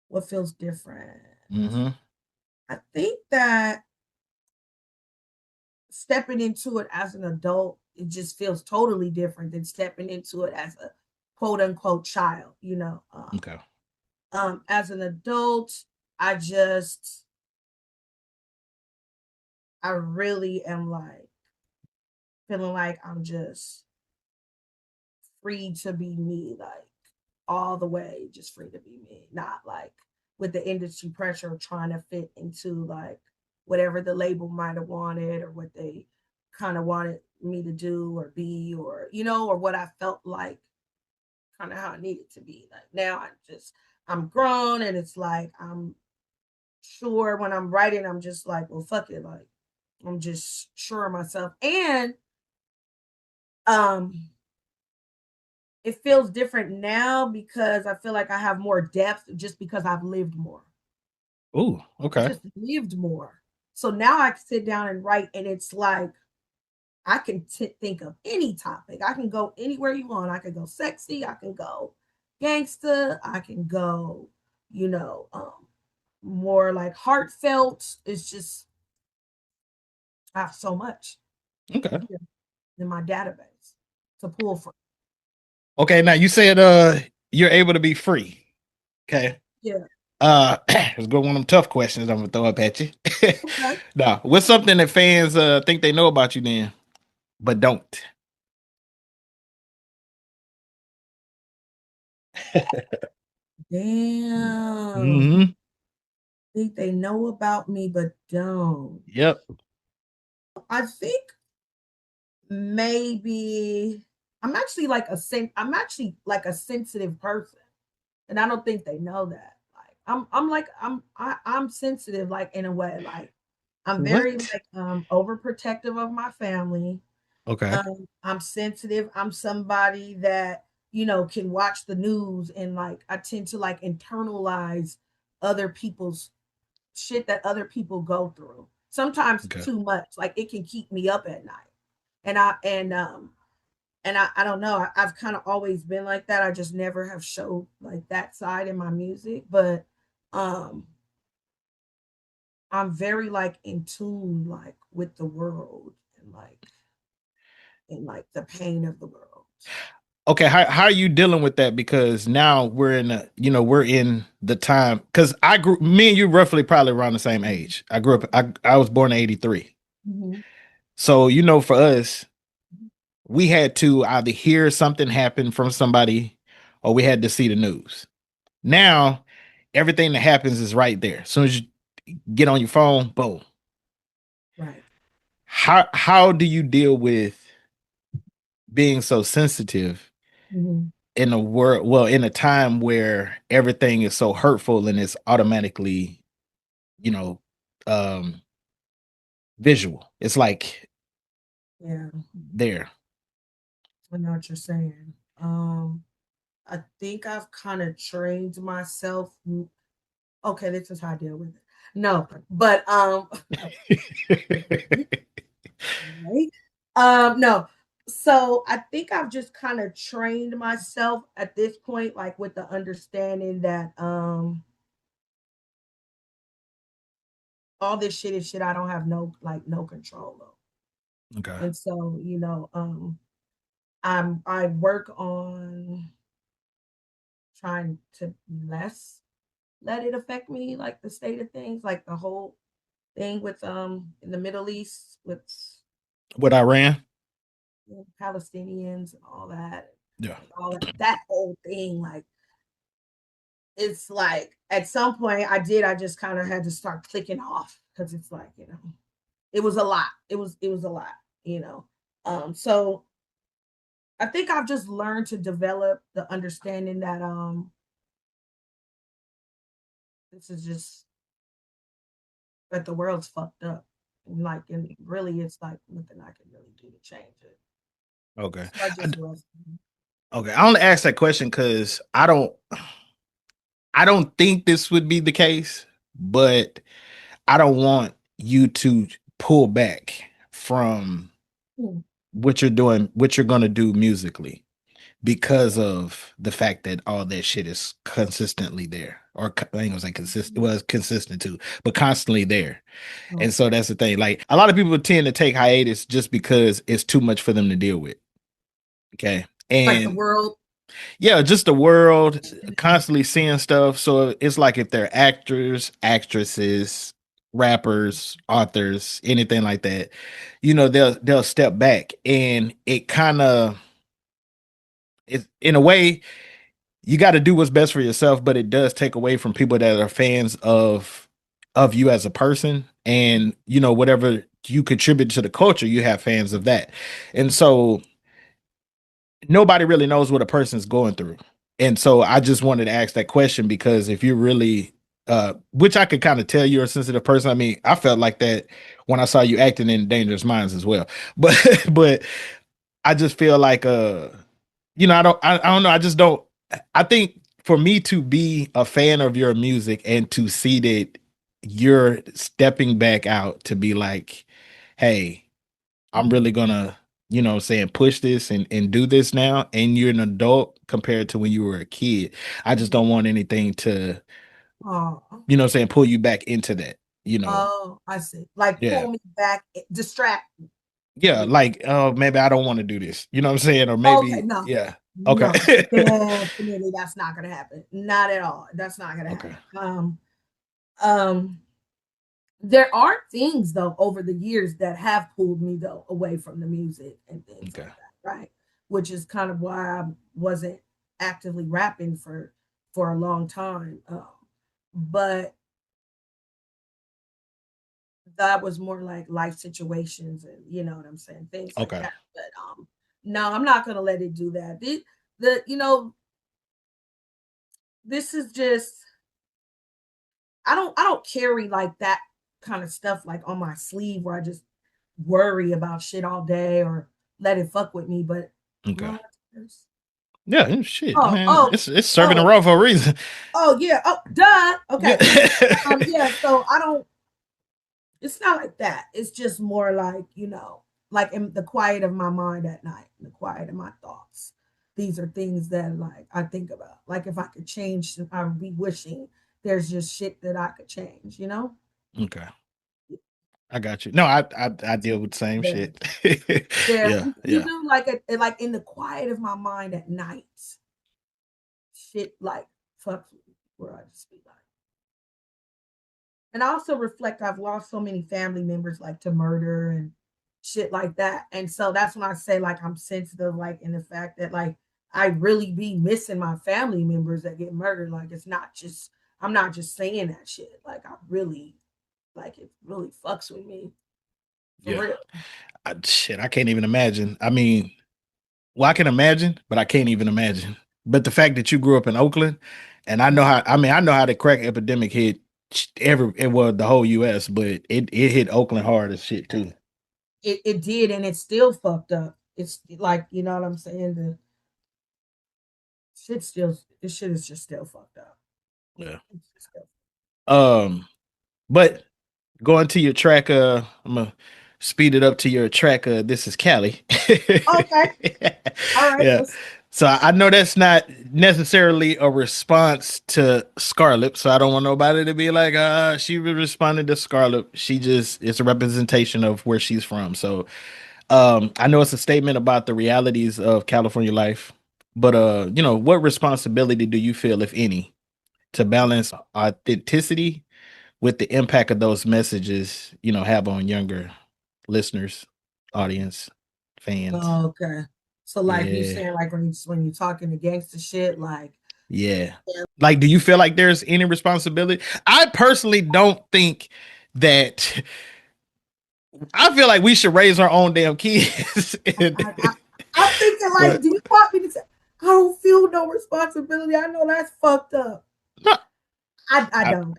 H: what feels different?
G: Mm-hmm.
H: I think that stepping into it as an adult, it just feels totally different than stepping into it as a quote unquote child,
G: Okay.
H: As an adult, I just I really am like feeling like I'm just free to be me, like all the way, just free to be me, not like with the industry pressure of trying to fit into like whatever the label might have wanted or what they kind of wanted me to do or be or or what I felt like kind of how I needed to be. Like now I'm grown and it's like I'm sure when I'm writing, I'm just like, well, fuck it. Like I'm just sure of myself. And um it feels different now because I feel like I have more depth just because I've lived more.
G: Ooh,
H: I
G: okay.
H: just lived more. So now I can sit down and write, and it's like I can think of any topic. I can go anywhere you want. I can go sexy. I can go gangsta. I can go, you know, more like heartfelt. It's just I have so much
G: Okay.
H: here in my database to pull from.
G: Okay. Now you said you're able to be free. Okay.
H: Yeah.
G: Let's go one of them tough questions I'm gonna throw up at you.
H: Okay.
G: Now, what's something that fans think they know about you then, but don't?
H: Damn.
G: Mm-hmm.
H: Think they know about me, but don't.
G: Yep.
H: I think maybe I'm actually like a sensitive person, and I don't think they know that. Like I'm sensitive like in a way like I'm very
G: What?
H: like overprotective of my family.
G: Okay.
H: I'm sensitive. I'm somebody that can watch the news and like I tend to like internalize other people's shit that other people go through. Sometimes
G: Okay.
H: too much. Like it can keep me up at night. And I don't know. I've kind of always been like that. I just never have showed like that side in my music, but um I'm very like in tune like with the world and like the pain of the world.
G: Okay, how are you dealing with that? Because now we're in the time because me and you roughly probably around the same age. I grew up, I was born in 83.
H: Mhm.
G: So, for us, we had to either hear something happen from somebody or we had to see the news. Now, everything that happens is right there. As soon as you get on your phone, boom.
H: Right.
G: How do you deal with being so sensitive
H: Mhm.
G: in a world, well, in a time where everything is so hurtful and it's automatically, you know, um visual. It's like
H: Yeah,
G: there.
H: I know what you're saying. I think I've kind of trained myself. Okay, this is how I deal with it. No, but right? No. So I think I've just kind of trained myself at this point, like with the understanding that all this shit is shit I don't have no control of.
G: Okay.
H: And so, I work on trying to less let it affect me, like the state of things, like the whole thing with in the Middle East with
G: Iran.
H: Palestinians and all that,
G: Yeah.
H: like all that whole thing, like it's like at some point I just kind of had to start clicking off because it's like, it was a lot. It was a lot, you know. So I think I've just learned to develop the understanding that this is just that the world's fucked up. And really it's like nothing I can really do to change it.
G: Okay.
H: So I just was
G: Okay. I only asked that question because I don't think this would be the case, but I don't want you to pull back from
H: hmm,
G: what you're doing, what you're gonna do musically, because of the fact that all that shit is consistently there. Or I ain't gonna say consistent, well, it's consistent too, but constantly there. And
H: okay.
G: so that's the thing. Like a lot of people tend to take hiatus just because it's too much for them to deal with. Okay.
H: Like the
G: And
H: world.
G: yeah, just the world constantly seeing stuff. So it's like if they're actors, actresses, rappers, authors, anything like that, they'll step back, and it kind of it in a way you got to do what's best for yourself, but it does take away from people that are fans of you as a person, and whatever you contribute to the culture, you have fans of that, and so nobody really knows what a person's going through. And so I just wanted to ask that question because if you're really which I could kind of tell you're a sensitive person. I mean, I felt like that when I saw you acting in Dangerous Minds as well. But but I just feel like I don't know, I just don't I think for me to be a fan of your music and to see that you're stepping back out to be like, hey, I'm really gonna, what I'm saying, push this and do this now. And you're an adult compared to when you were a kid. I just don't want anything to,
H: Oh,
G: what I'm saying, pull you back into that, you know.
H: oh, I see. Like
G: Yeah.
H: pull me back, distract me.
G: Yeah. Like, oh, maybe I don't want to do this. You know what I'm saying? Or
H: Okay,
G: maybe,
H: no,
G: yeah. Okay.
H: no, definitely that's not gonna happen. Not at all. That's not gonna
G: Okay.
H: happen. Um, there are things though over the years that have pulled me though away from the music and things like
G: Okay.
H: that, right? Which is kind of why I wasn't actively rapping for a long time. But that was more like life situations and you know what I'm saying, things like
G: Okay.
H: that. But no, I'm not gonna let it do that. The this is just I don't carry like that kind of stuff like on my sleeve where I just worry about shit all day or let it fuck with me. But
G: Okay.
H: my tears-
G: Yeah. Shit,
H: oh
G: man.
H: oh
G: It's serving the
H: oh
G: raw for a reason.
H: oh yeah, oh duh,
G: Yeah.
H: okay. Yeah, so I don't, it's not like that. It's just more like, like in the quiet of my mind at night, in the quiet of my thoughts. These are things that like I think about. Like if I could change, I would be wishing there's just shit that I could change, you know?
G: Okay. I got you. No, I deal with the same
H: Yeah.
G: shit.
H: Yeah.
G: Yeah.
H: You
G: Yeah.
H: do like in the quiet of my mind at night, shit like fuck where I just be like. And I also reflect I've lost so many family members like to murder and shit like that. And so that's when I say like I'm sensitive, like in the fact that like I really be missing my family members that get murdered. Like it's not just I'm not just saying that shit. Like I really like it really fucks with me. For
G: Yeah.
H: real.
G: Shit, I can't even imagine. I mean, well, I can imagine, but I can't even imagine. But the fact that you grew up in Oakland, and I know how the crack epidemic hit it was the whole US, but it hit Oakland hard as shit too.
H: It did and it's still fucked up. It's like, you know what I'm saying? The shit still this shit is just still fucked up.
G: Yeah.
H: It's just still-
G: But going to your track, I'm gonna speed it up to your track. This is Cali.
H: Okay. All right.
G: Yeah. So I know that's not necessarily a response to Scarlett. So I don't want nobody to be like, she responded to Scarlett. She just it's a representation of where she's from. So I know it's a statement about the realities of California life, But what responsibility do you feel, if any, to balance authenticity with the impact of those messages, have on younger listeners, audience, fans?
H: Oh, okay. So like you
G: Yeah.
H: saying like when you talking the gangster shit, like
G: Yeah. Like, do you feel like there's any responsibility? I personally don't think that. I feel like we should raise our own damn kids.
H: I'm thinking like,
G: But
H: do you want me to say I don't feel no responsibility? I know that's fucked up.
G: no,
H: I don't.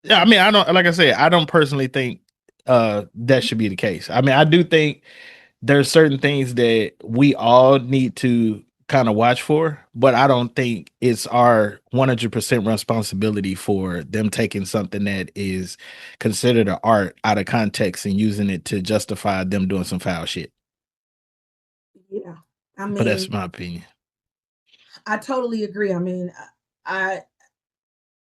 G: yeah, I mean, I don't, like I said, I don't personally think that should be the case. I mean, I do think there's certain things that we all need to kind of watch for, but I don't think it's our 100% responsibility for them taking something that is considered an art out of context and using it to justify them doing some foul shit.
H: Yeah. I
G: But that's
H: mean,
G: my opinion.
H: I totally agree. I mean, I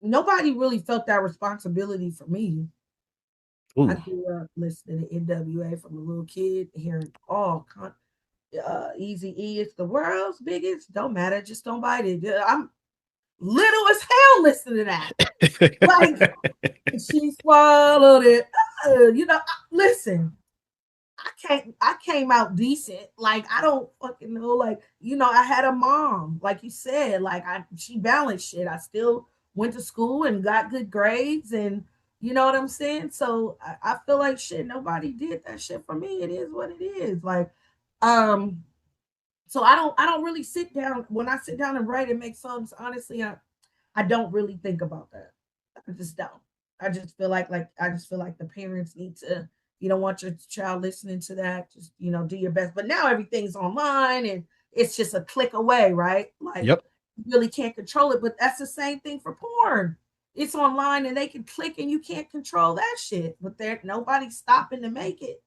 H: nobody really felt that responsibility for me. I
G: Ooh,
H: grew up listening to NWA from a little kid, hearing Easy E is the world's biggest. Don't matter, just don't bite it. I'm little as hell listening to that. Like she swallowed it. Listen, I came out decent. Like I don't fucking know. Like I had a mom, like you said. Like she balanced shit. I still went to school and got good grades, and you know what I'm saying. So I feel like shit. Nobody did that shit for me. It is what it is. Like, so I don't really sit down when I sit down and write and make songs. Honestly, I don't really think about that. I just don't. I just feel like the parents need to, you don't want your child listening to that. Just, do your best. But now everything's online and it's just a click away, right? Like
G: yep,
H: you really can't control it. But that's the same thing for porn. It's online and they can click and you can't control that shit. But there nobody's stopping to make it.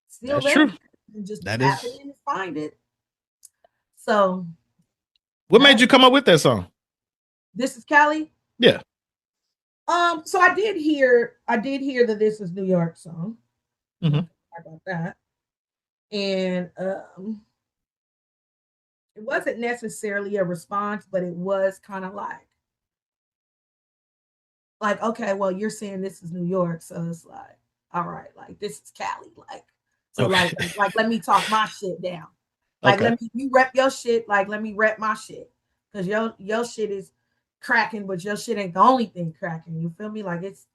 H: Still
G: that's
H: there.
G: true.
H: And just
G: That
H: tap it
G: is.
H: in and find it. So
G: What made
H: that
G: you come up with that song?
H: this is Cali.
G: Yeah.
H: So I did hear the This Is New York song.
G: Mhm.
H: About that. And it wasn't necessarily a response, but it was kind of like, okay, well, you're saying this is New York, so it's like, all right, like this is Cali. Like, so
G: Okay.
H: like let me talk my shit down. Like
G: Okay.
H: let me you rep your shit, like let me rep my shit. Cause your shit is cracking, but your shit ain't the only thing cracking. You feel me? Like it's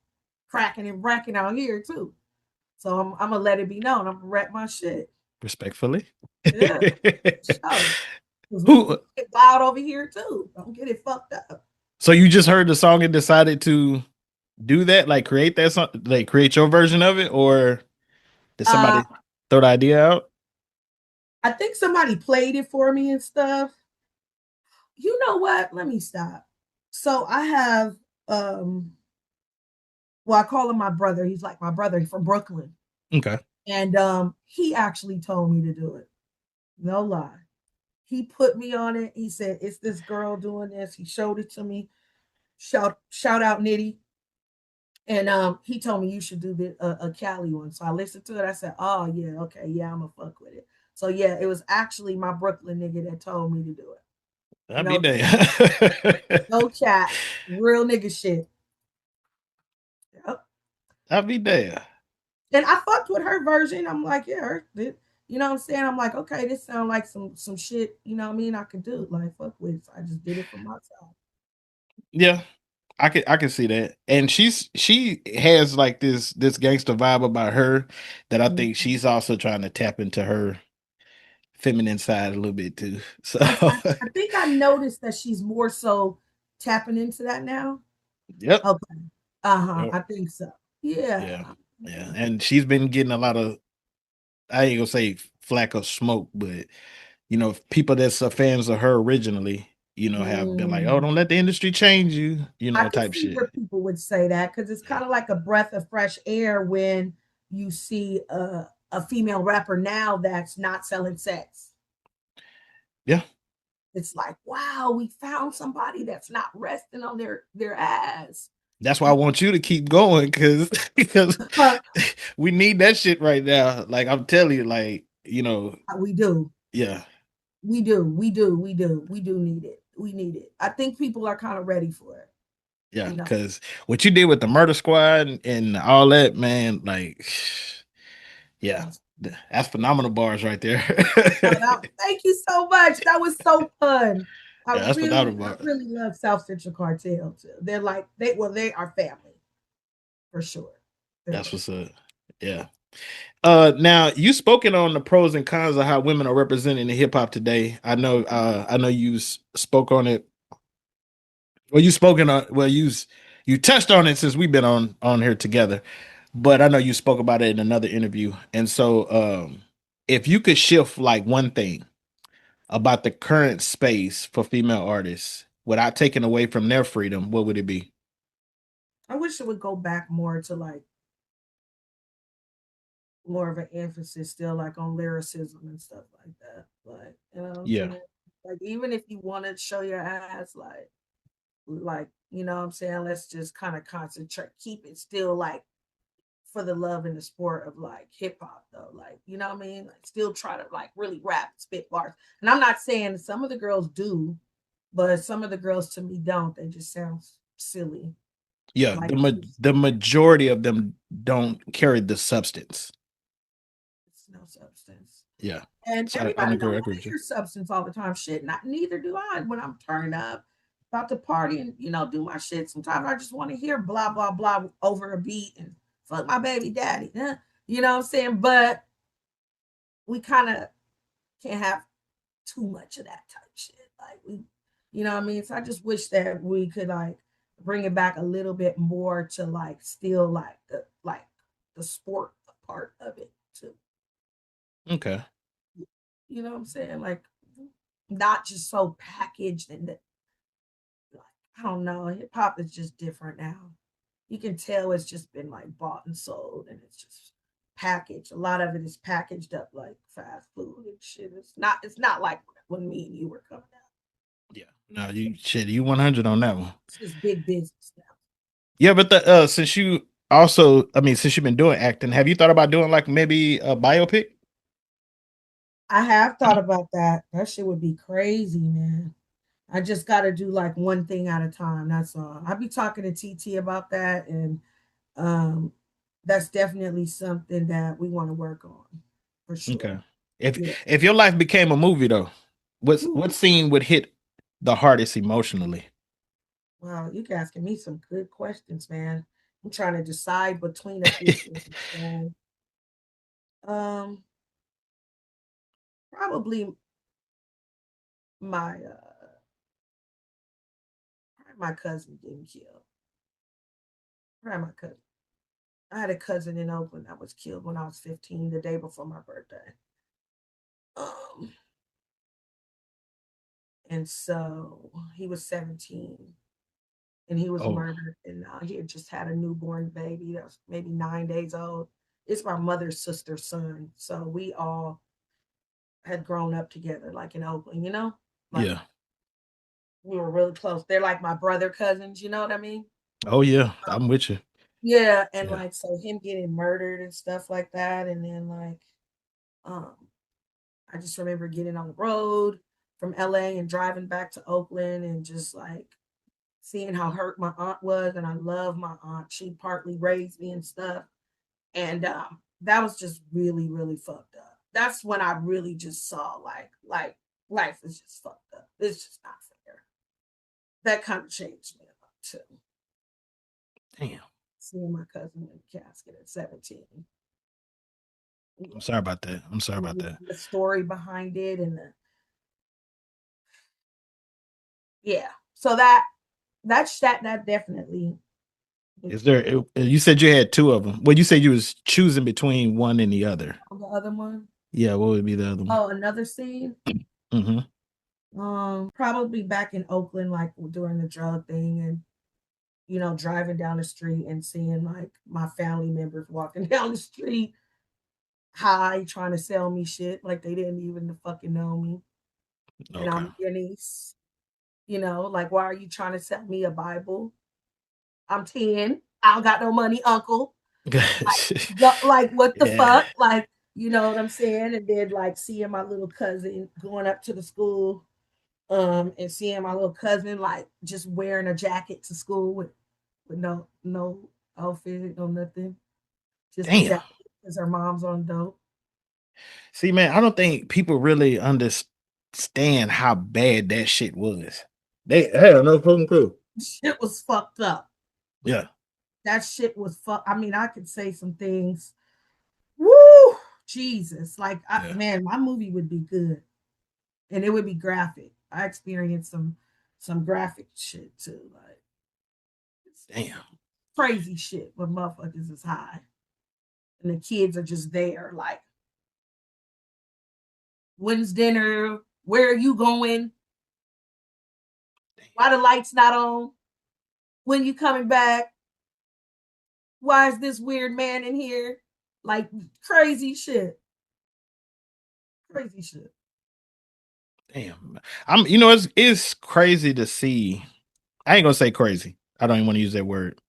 H: cracking and racking out here too. So I'm gonna let it be known. I'm gonna rep my shit.
G: Respectfully.
H: Yeah. Oh, because we
G: Who?
H: get loud over here too. Don't get it fucked up.
G: So you just heard the song and decided to do that, like create that song, like create your version of it, or did
H: Uh,
G: somebody throw the idea out?
H: I think somebody played it for me and stuff. You know what? Let me stop. So I have well, I call him my brother. He's like my brother. He's from Brooklyn.
G: Okay.
H: And he actually told me to do it. No lie. He put me on it. He said, it's this girl doing this. He showed it to me. Shout out Nitty. And he told me you should do a Cali one. So I listened to it. I said, oh yeah, okay, yeah, I'm gonna fuck with it. So yeah, it was actually my Brooklyn nigga that told me to do it.
G: I'd be
H: No,
G: damn.
H: no chat, real nigga shit. Yep.
G: I'd be damn.
H: And I fucked with her version. I'm like, yeah, you know what I'm saying? I'm like, okay, this sounds like some shit, you know what I mean? I could do like fuck with. So I just did it for myself.
G: Yeah. I can see that. And she has like this gangster vibe about her that I think
H: Mhm.
G: she's also trying to tap into her feminine side a little bit too. So
H: I think I noticed that she's more so tapping into that now.
G: yep.
H: Okay. Uh-huh.
G: Yep.
H: I think so. Yeah.
G: Yeah. Yeah. And she's been getting a lot of, I ain't gonna say flack or smoke, but people that's fans of her originally, have been like, oh,
H: Mm.
G: don't let the industry change you,
H: I can
G: type
H: see
G: shit.
H: where people would say that because it's kind of like a breath of fresh air when you see a female rapper now that's not selling sex.
G: Yeah.
H: It's like, wow, we found somebody that's not resting on their ass.
G: That's why I want you to keep going because we need that shit right now. Like I'm telling you, like,
H: We do.
G: yeah.
H: We do need it. We need it. I think people are kind of ready for it.
G: Yeah,
H: You know?
G: because what you did with the murder squad and all that, man, like, yeah, that's phenomenal bars right there.
H: Thank you so much. That was so fun. I
G: Yeah, that's phenomenal bars.
H: really love South Central Cartel too. They're like they are family for sure.
G: That's what's up. Yeah. Now you spoken on the pros and cons of how women are represented in hip hop today. I know you spoke on it. Well, you touched on it since we've been on here together, but I know you spoke about it in another interview. And so, if you could shift like one thing about the current space for female artists without taking away from their freedom, what would it be?
H: I wish it would go back more to like more of an emphasis still like on lyricism and stuff like that. Like, you know what I'm saying? Like even if you want to show your ass, like, you know what I'm saying? Let's just kind of concentrate, keep it still like for the love and the sport of like hip hop though. Like, you know what I mean? Like still try to like really rap, spit bars. And I'm not saying some of the girls do, but some of the girls to me don't. They just sound silly.
G: Yeah,
H: like,
G: the majority of them don't carry the substance.
H: It's no substance.
G: Yeah.
H: And
G: So
H: everybody don't
G: agree
H: want to hear substance all the time. Shit, neither do I when I'm turned up, about to party and do my shit. Sometimes I just want to hear blah blah blah over a beat and fuck my baby daddy. You know what I'm saying? But we kind of can't have too much of that type shit. Like we, you know what I mean? So I just wish that we could like bring it back a little bit more to like still like the sport part of it too.
G: Okay.
H: You know what I'm saying? Like not just so packaged and like, I don't know. Hip hop is just different now. You can tell it's just been like bought and sold and it's just packaged. A lot of it is packaged up like fast food and shit. It's not like when me and you were coming out.
G: Yeah. No, you 100 on that one.
H: It's just big business now.
G: Yeah, but since you've been doing acting, have you thought about doing like maybe a biopic?
H: I have thought about that. That shit would be crazy, man. I just got to do like one thing at a time. That's all. I'll be talking to TT about that, and that's definitely something that we want to work on for sure.
G: Okay. If your life became a movie though, what scene would hit the hardest emotionally?
H: Wow, you're asking me some good questions, man. I'm trying to decide between a few things. Probably my cousin getting killed. My cousin. I had a cousin in Oakland that was killed when I was 15, the day before my birthday. And so he was 17 and he was murdered, and he had just had a newborn baby that was maybe 9 days old. It's my mother's sister's son. So we all had grown up together, like in Oakland, Like,
G: yeah.
H: We were really close. They're like my brother cousins, you know what I mean?
G: Oh yeah, I'm with you.
H: Yeah, and like so him getting murdered and stuff like that, and then like I just remember getting on the road from LA and driving back to Oakland and just like seeing how hurt my aunt was. And I love my aunt. She partly raised me and stuff. And that was just really, really fucked up. That's when I really just saw like life is just fucked up. It's just not fair. That kind of changed me a lot too.
G: Damn.
H: Seeing my cousin in the casket at 17.
G: I'm sorry about that.
H: The story behind it and so that definitely.
G: Is there? You said you had two of them. Well, you said you was choosing between one and the other.
H: The other one.
G: Yeah, what would be the other one?
H: Oh, another scene. Probably back in Oakland, like during the drug thing, and driving down the street and seeing like my family members walking down the street, high, trying to sell me shit like they didn't even fucking know me. Okay. And I'm your niece. Like, why are you trying to sell me a Bible? I'm 10. I don't got no money, uncle. Like what the fuck? Like, You know what I'm saying? And then like seeing my little cousin going up to the school, and seeing my little cousin like just wearing a jacket to school with no outfit, no nothing, just a
G: Damn.
H: jacket because her mom's on dope.
G: See, man, I don't think people really understand how bad that shit was. They hell no fucking clue.
H: Shit was fucked up.
G: Yeah.
H: That shit was fuck. I mean, I could say some things. Woo, Jesus! Like,
G: Yeah.
H: man, my movie would be good, and it would be graphic. I experienced some graphic shit too, like
G: Damn.
H: crazy shit when motherfuckers is high, and the kids are just there, like, when's dinner? Where are you going? Why the lights not on? When you coming back? Why is this weird man in here? Like crazy shit. Crazy shit.
G: Damn. It's crazy to see. I ain't gonna say crazy. I don't even want to use that word.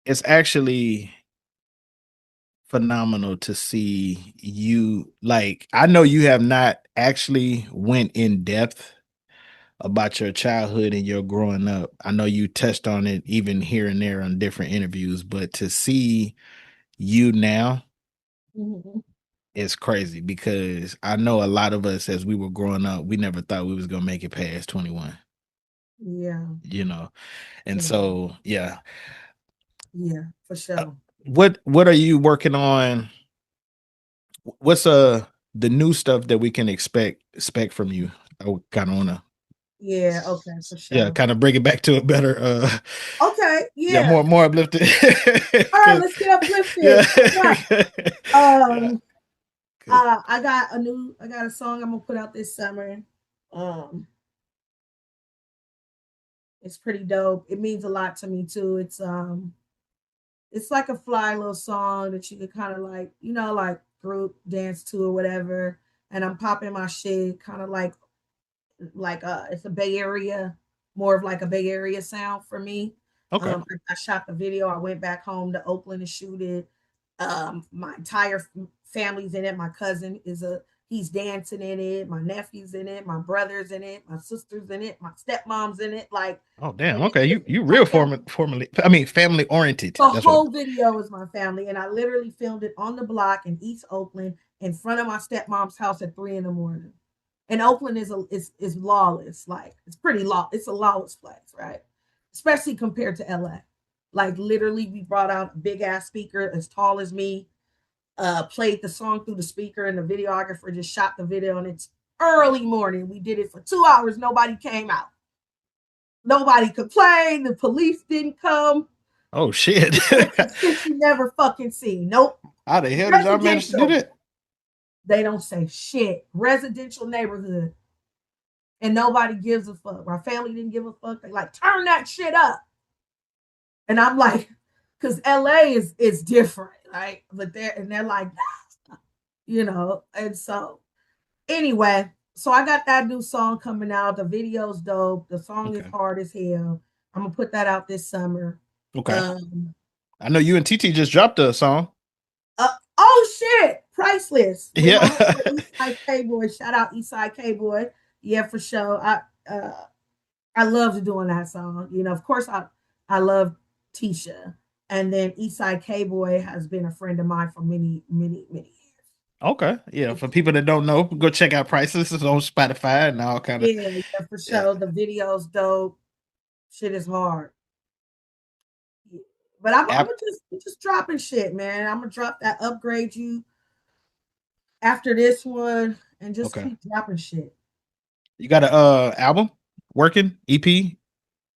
G: It's actually phenomenal to see you. Like, I know you have not actually went in depth about your childhood and your growing up. I know you touched on it even here and there on different interviews, but to see you now
H: Mhm.
G: is crazy because I know a lot of us as we were growing up, we never thought we was gonna make it past 21,
H: Yeah.
G: you know. And
H: Yeah.
G: so yeah.
H: Yeah, for sure.
G: What are you working on? What's the new stuff that we can expect from you? I kind of wanna
H: Yeah, okay, for
G: yeah,
H: sure.
G: kind of bring it back to a better
H: Okay,
G: yeah,
H: yeah.
G: more uplifted.
H: All right,
G: 'Cause-
H: let's get
G: yeah.
H: uplifted. All right. I got a song I'm gonna put out this summer. Um, it's pretty dope. It means a lot to me too. It's like a fly little song that you could kind of like, like group dance to or whatever. And I'm popping my shit kind of like it's a Bay Area, more of like a Bay Area sound for me.
G: Okay.
H: I shot the video. I went back home to Oakland and shoot it. My entire family's in it. My cousin he's dancing in it. My nephew's in it. My brother's in it. My sister's in it. My stepmom's in it. Like,
G: Oh damn.
H: and
G: Okay. You
H: my
G: real
H: family.
G: formally. I mean, family oriented.
H: The
G: That's what.
H: whole video is my family, and I literally filmed it on the block in East Oakland in front of my stepmom's house at 3 a.m. And Oakland is lawless. Like it's pretty law. It's a lawless place, right? Especially compared to LA. Like literally, we brought out a big ass speaker as tall as me, played the song through the speaker, and the videographer just shot the video. And it's early morning. We did it for 2 hours. Nobody came out. Nobody complained. The police didn't come.
G: Oh shit.
H: Shit you never fucking see. Nope.
G: How the hell did y'all manage to do that?
H: They don't say shit. Residential neighborhood. And nobody gives a fuck. My family didn't give a fuck. They like, turn that shit up. And I'm like, because LA is different, right? But they're like, and so anyway, so I got that new song coming out. The video's dope. The song is hard as hell. I'm gonna put that out this summer.
G: Okay. I know you and TT just dropped a song.
H: Oh shit, Priceless.
G: Yeah.
H: Eastside K-Boy. Shout out Eastside K-Boy. Yeah, for sure. I loved doing that song. Of course I love Tisha. And then Eastside K-Boy has been a friend of mine for many, many, many years.
G: Okay. Yeah. For people that don't know, go check out Priceless. It's on Spotify and all kind of.
H: Yeah, for sure. The video's dope. Shit is hard. But I'm just dropping shit, man. I'm gonna drop that Upgrade You after this one and just keep dropping shit.
G: You got a album working EP?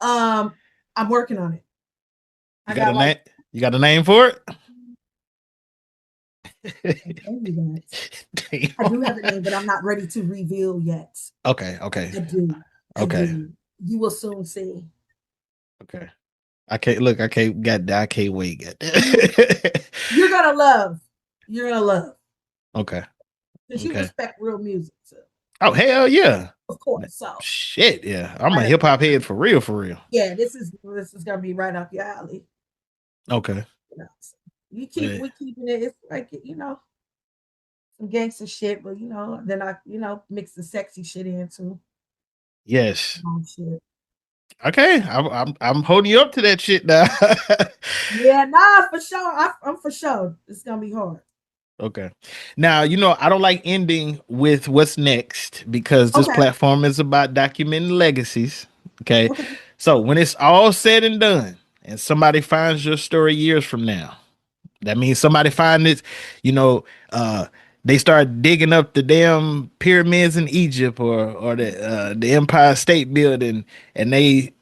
H: I'm working on it.
G: You got a name? You got a name for it?
H: I do have a name, but I'm not ready to reveal yet.
G: Okay.
H: I do. You will soon see.
G: Okay. I can't wait.
H: You're gonna love.
G: Okay.
H: Because you respect real music too.
G: Oh hell yeah.
H: Of course. So
G: shit, yeah. I'm a hip hop head for real.
H: Yeah, this is gonna be right up your alley.
G: Okay.
H: We keeping it. It's like some gangster shit, but then I mix the sexy shit in too.
G: Yes.
H: Shit.
G: Okay, I'm holding you up to that shit now.
H: Yeah, nah, for sure. I'm for sure. It's gonna be hard.
G: Okay. Now, I don't like ending with what's next because this
H: Okay.
G: platform is about documenting legacies. Okay.
H: Okay.
G: So when it's all said and done and somebody finds your story years from now, that means somebody find it, you know, they start digging up the damn pyramids in Egypt or the Empire State Building, and they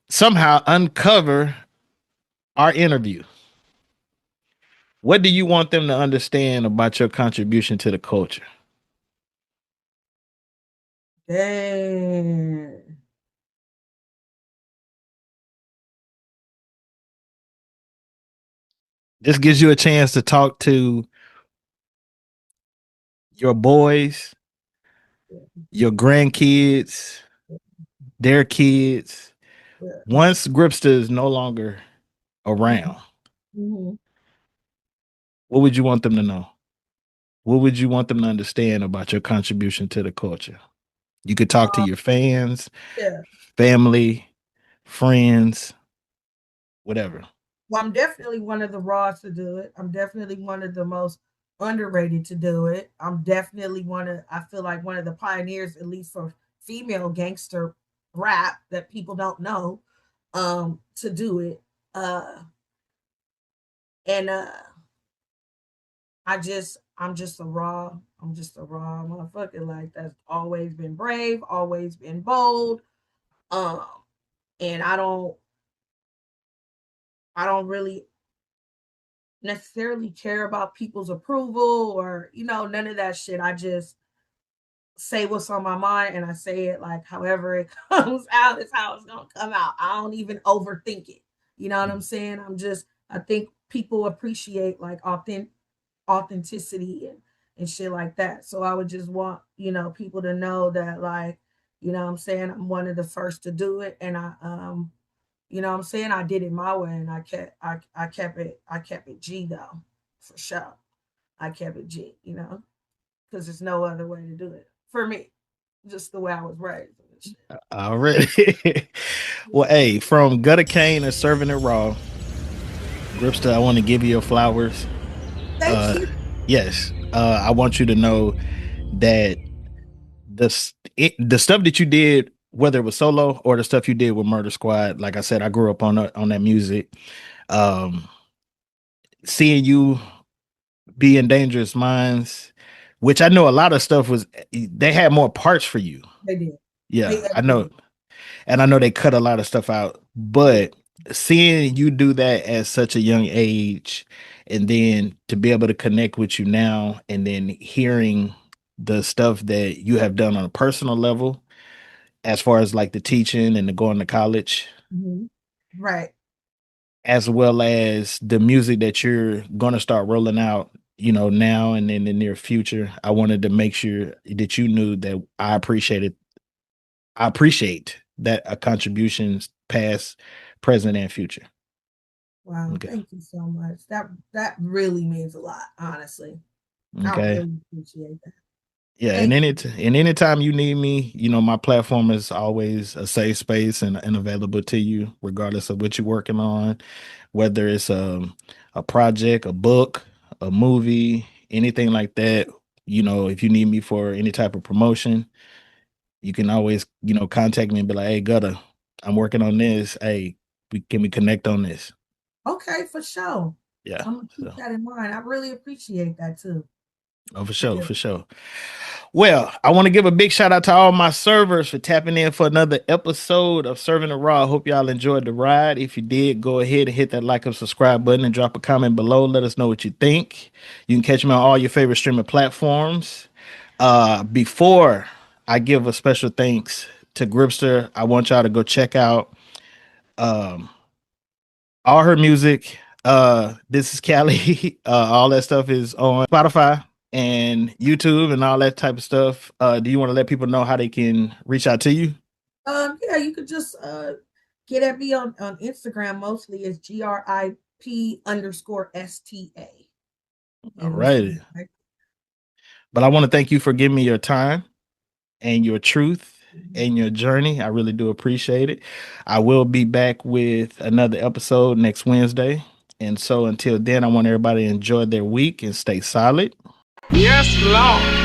G: somehow uncover our interview. What do you want them to understand about your contribution to the culture?
H: Dang.
G: This gives you a chance to talk to your boys, your grandkids, their kids.
H: Yeah.
G: Once Gripsta is no longer around,
H: Mm-hmm.
G: what would you want them to know? What would you want them to understand about your contribution to the culture? You could talk to your fans,
H: Yeah.
G: family, friends, whatever.
H: Well, I'm definitely one of the raws to do it. I'm definitely one of the most underrated to do it. I'm definitely I feel like one of the pioneers, at least for female gangster rap that people don't know, to do it. And I'm just a raw motherfucker. Like that's always been brave, always been bold. Um, and I don't really necessarily care about people's approval or none of that shit. I just say what's on my mind and I say it like however it comes out is how it's gonna come out. I don't even overthink it. You know what I'm saying? I think people appreciate like authenticity and shit like that. So I would just want, people to know that like, what I'm saying, I'm one of the first to do it. And what I'm saying, I did it my way and I kept it G though, for sure. I kept it G, because there's no other way to do it for me, just the way I was raised.
G: Already. Well, hey, from Gutter Kane and Serving It Raw, Gripsta, I want to give you your flowers.
H: Thank you.
G: Yes. I want you to know that the stuff that you did, whether it was solo or the stuff you did with Murder Squad, like I said, I grew up on that music. Seeing you be in Dangerous Minds, which I know a lot of stuff they had more parts for you.
H: They did.
G: Yeah, I know. And I know they cut a lot of stuff out, but seeing you do that at such a young age and then to be able to connect with you now and then hearing the stuff that you have done on a personal level as far as like the teaching and the going to college,
H: right,
G: as well as the music that you're going to start rolling out, now and in the near future. I wanted to make sure that you knew that I appreciate that contributions past, present, and future.
H: Wow,
G: Okay.
H: thank you so much. That really means a lot, honestly.
G: Okay.
H: I really appreciate that.
G: Yeah, and anytime you need me, my platform is always a safe space and available to you, regardless of what you're working on, whether it's a project, a book, a movie, anything like that. If you need me for any type of promotion, you can always, contact me and be like, hey, Gutter, I'm working on this. Hey, can we connect on this?
H: Okay, for sure.
G: Yeah.
H: I'm gonna keep that in mind. I really appreciate that too.
G: Oh, for sure, for sure. Well, I want to give a big shout out to all my servers for tapping in for another episode of Serving It Raw. I hope y'all enjoyed the ride. If you did, go ahead and hit that like and subscribe button and drop a comment below. Let us know what you think. You can catch me on all your favorite streaming platforms. Before I give a special thanks to Gripster, I want y'all to go check out all her music. This is Cali. All that stuff is on Spotify and YouTube and all that type of stuff. Do you want to let people know how they can reach out to you?
H: Yeah, you could just get at me on Instagram. Mostly is GRIP_STA.
G: All right. But I want to thank you for giving me your time and your truth and your journey. I really do appreciate it. I will be back with another episode next Wednesday. And so until then, I want everybody to enjoy their week and stay solid.
C: Yes, Lord.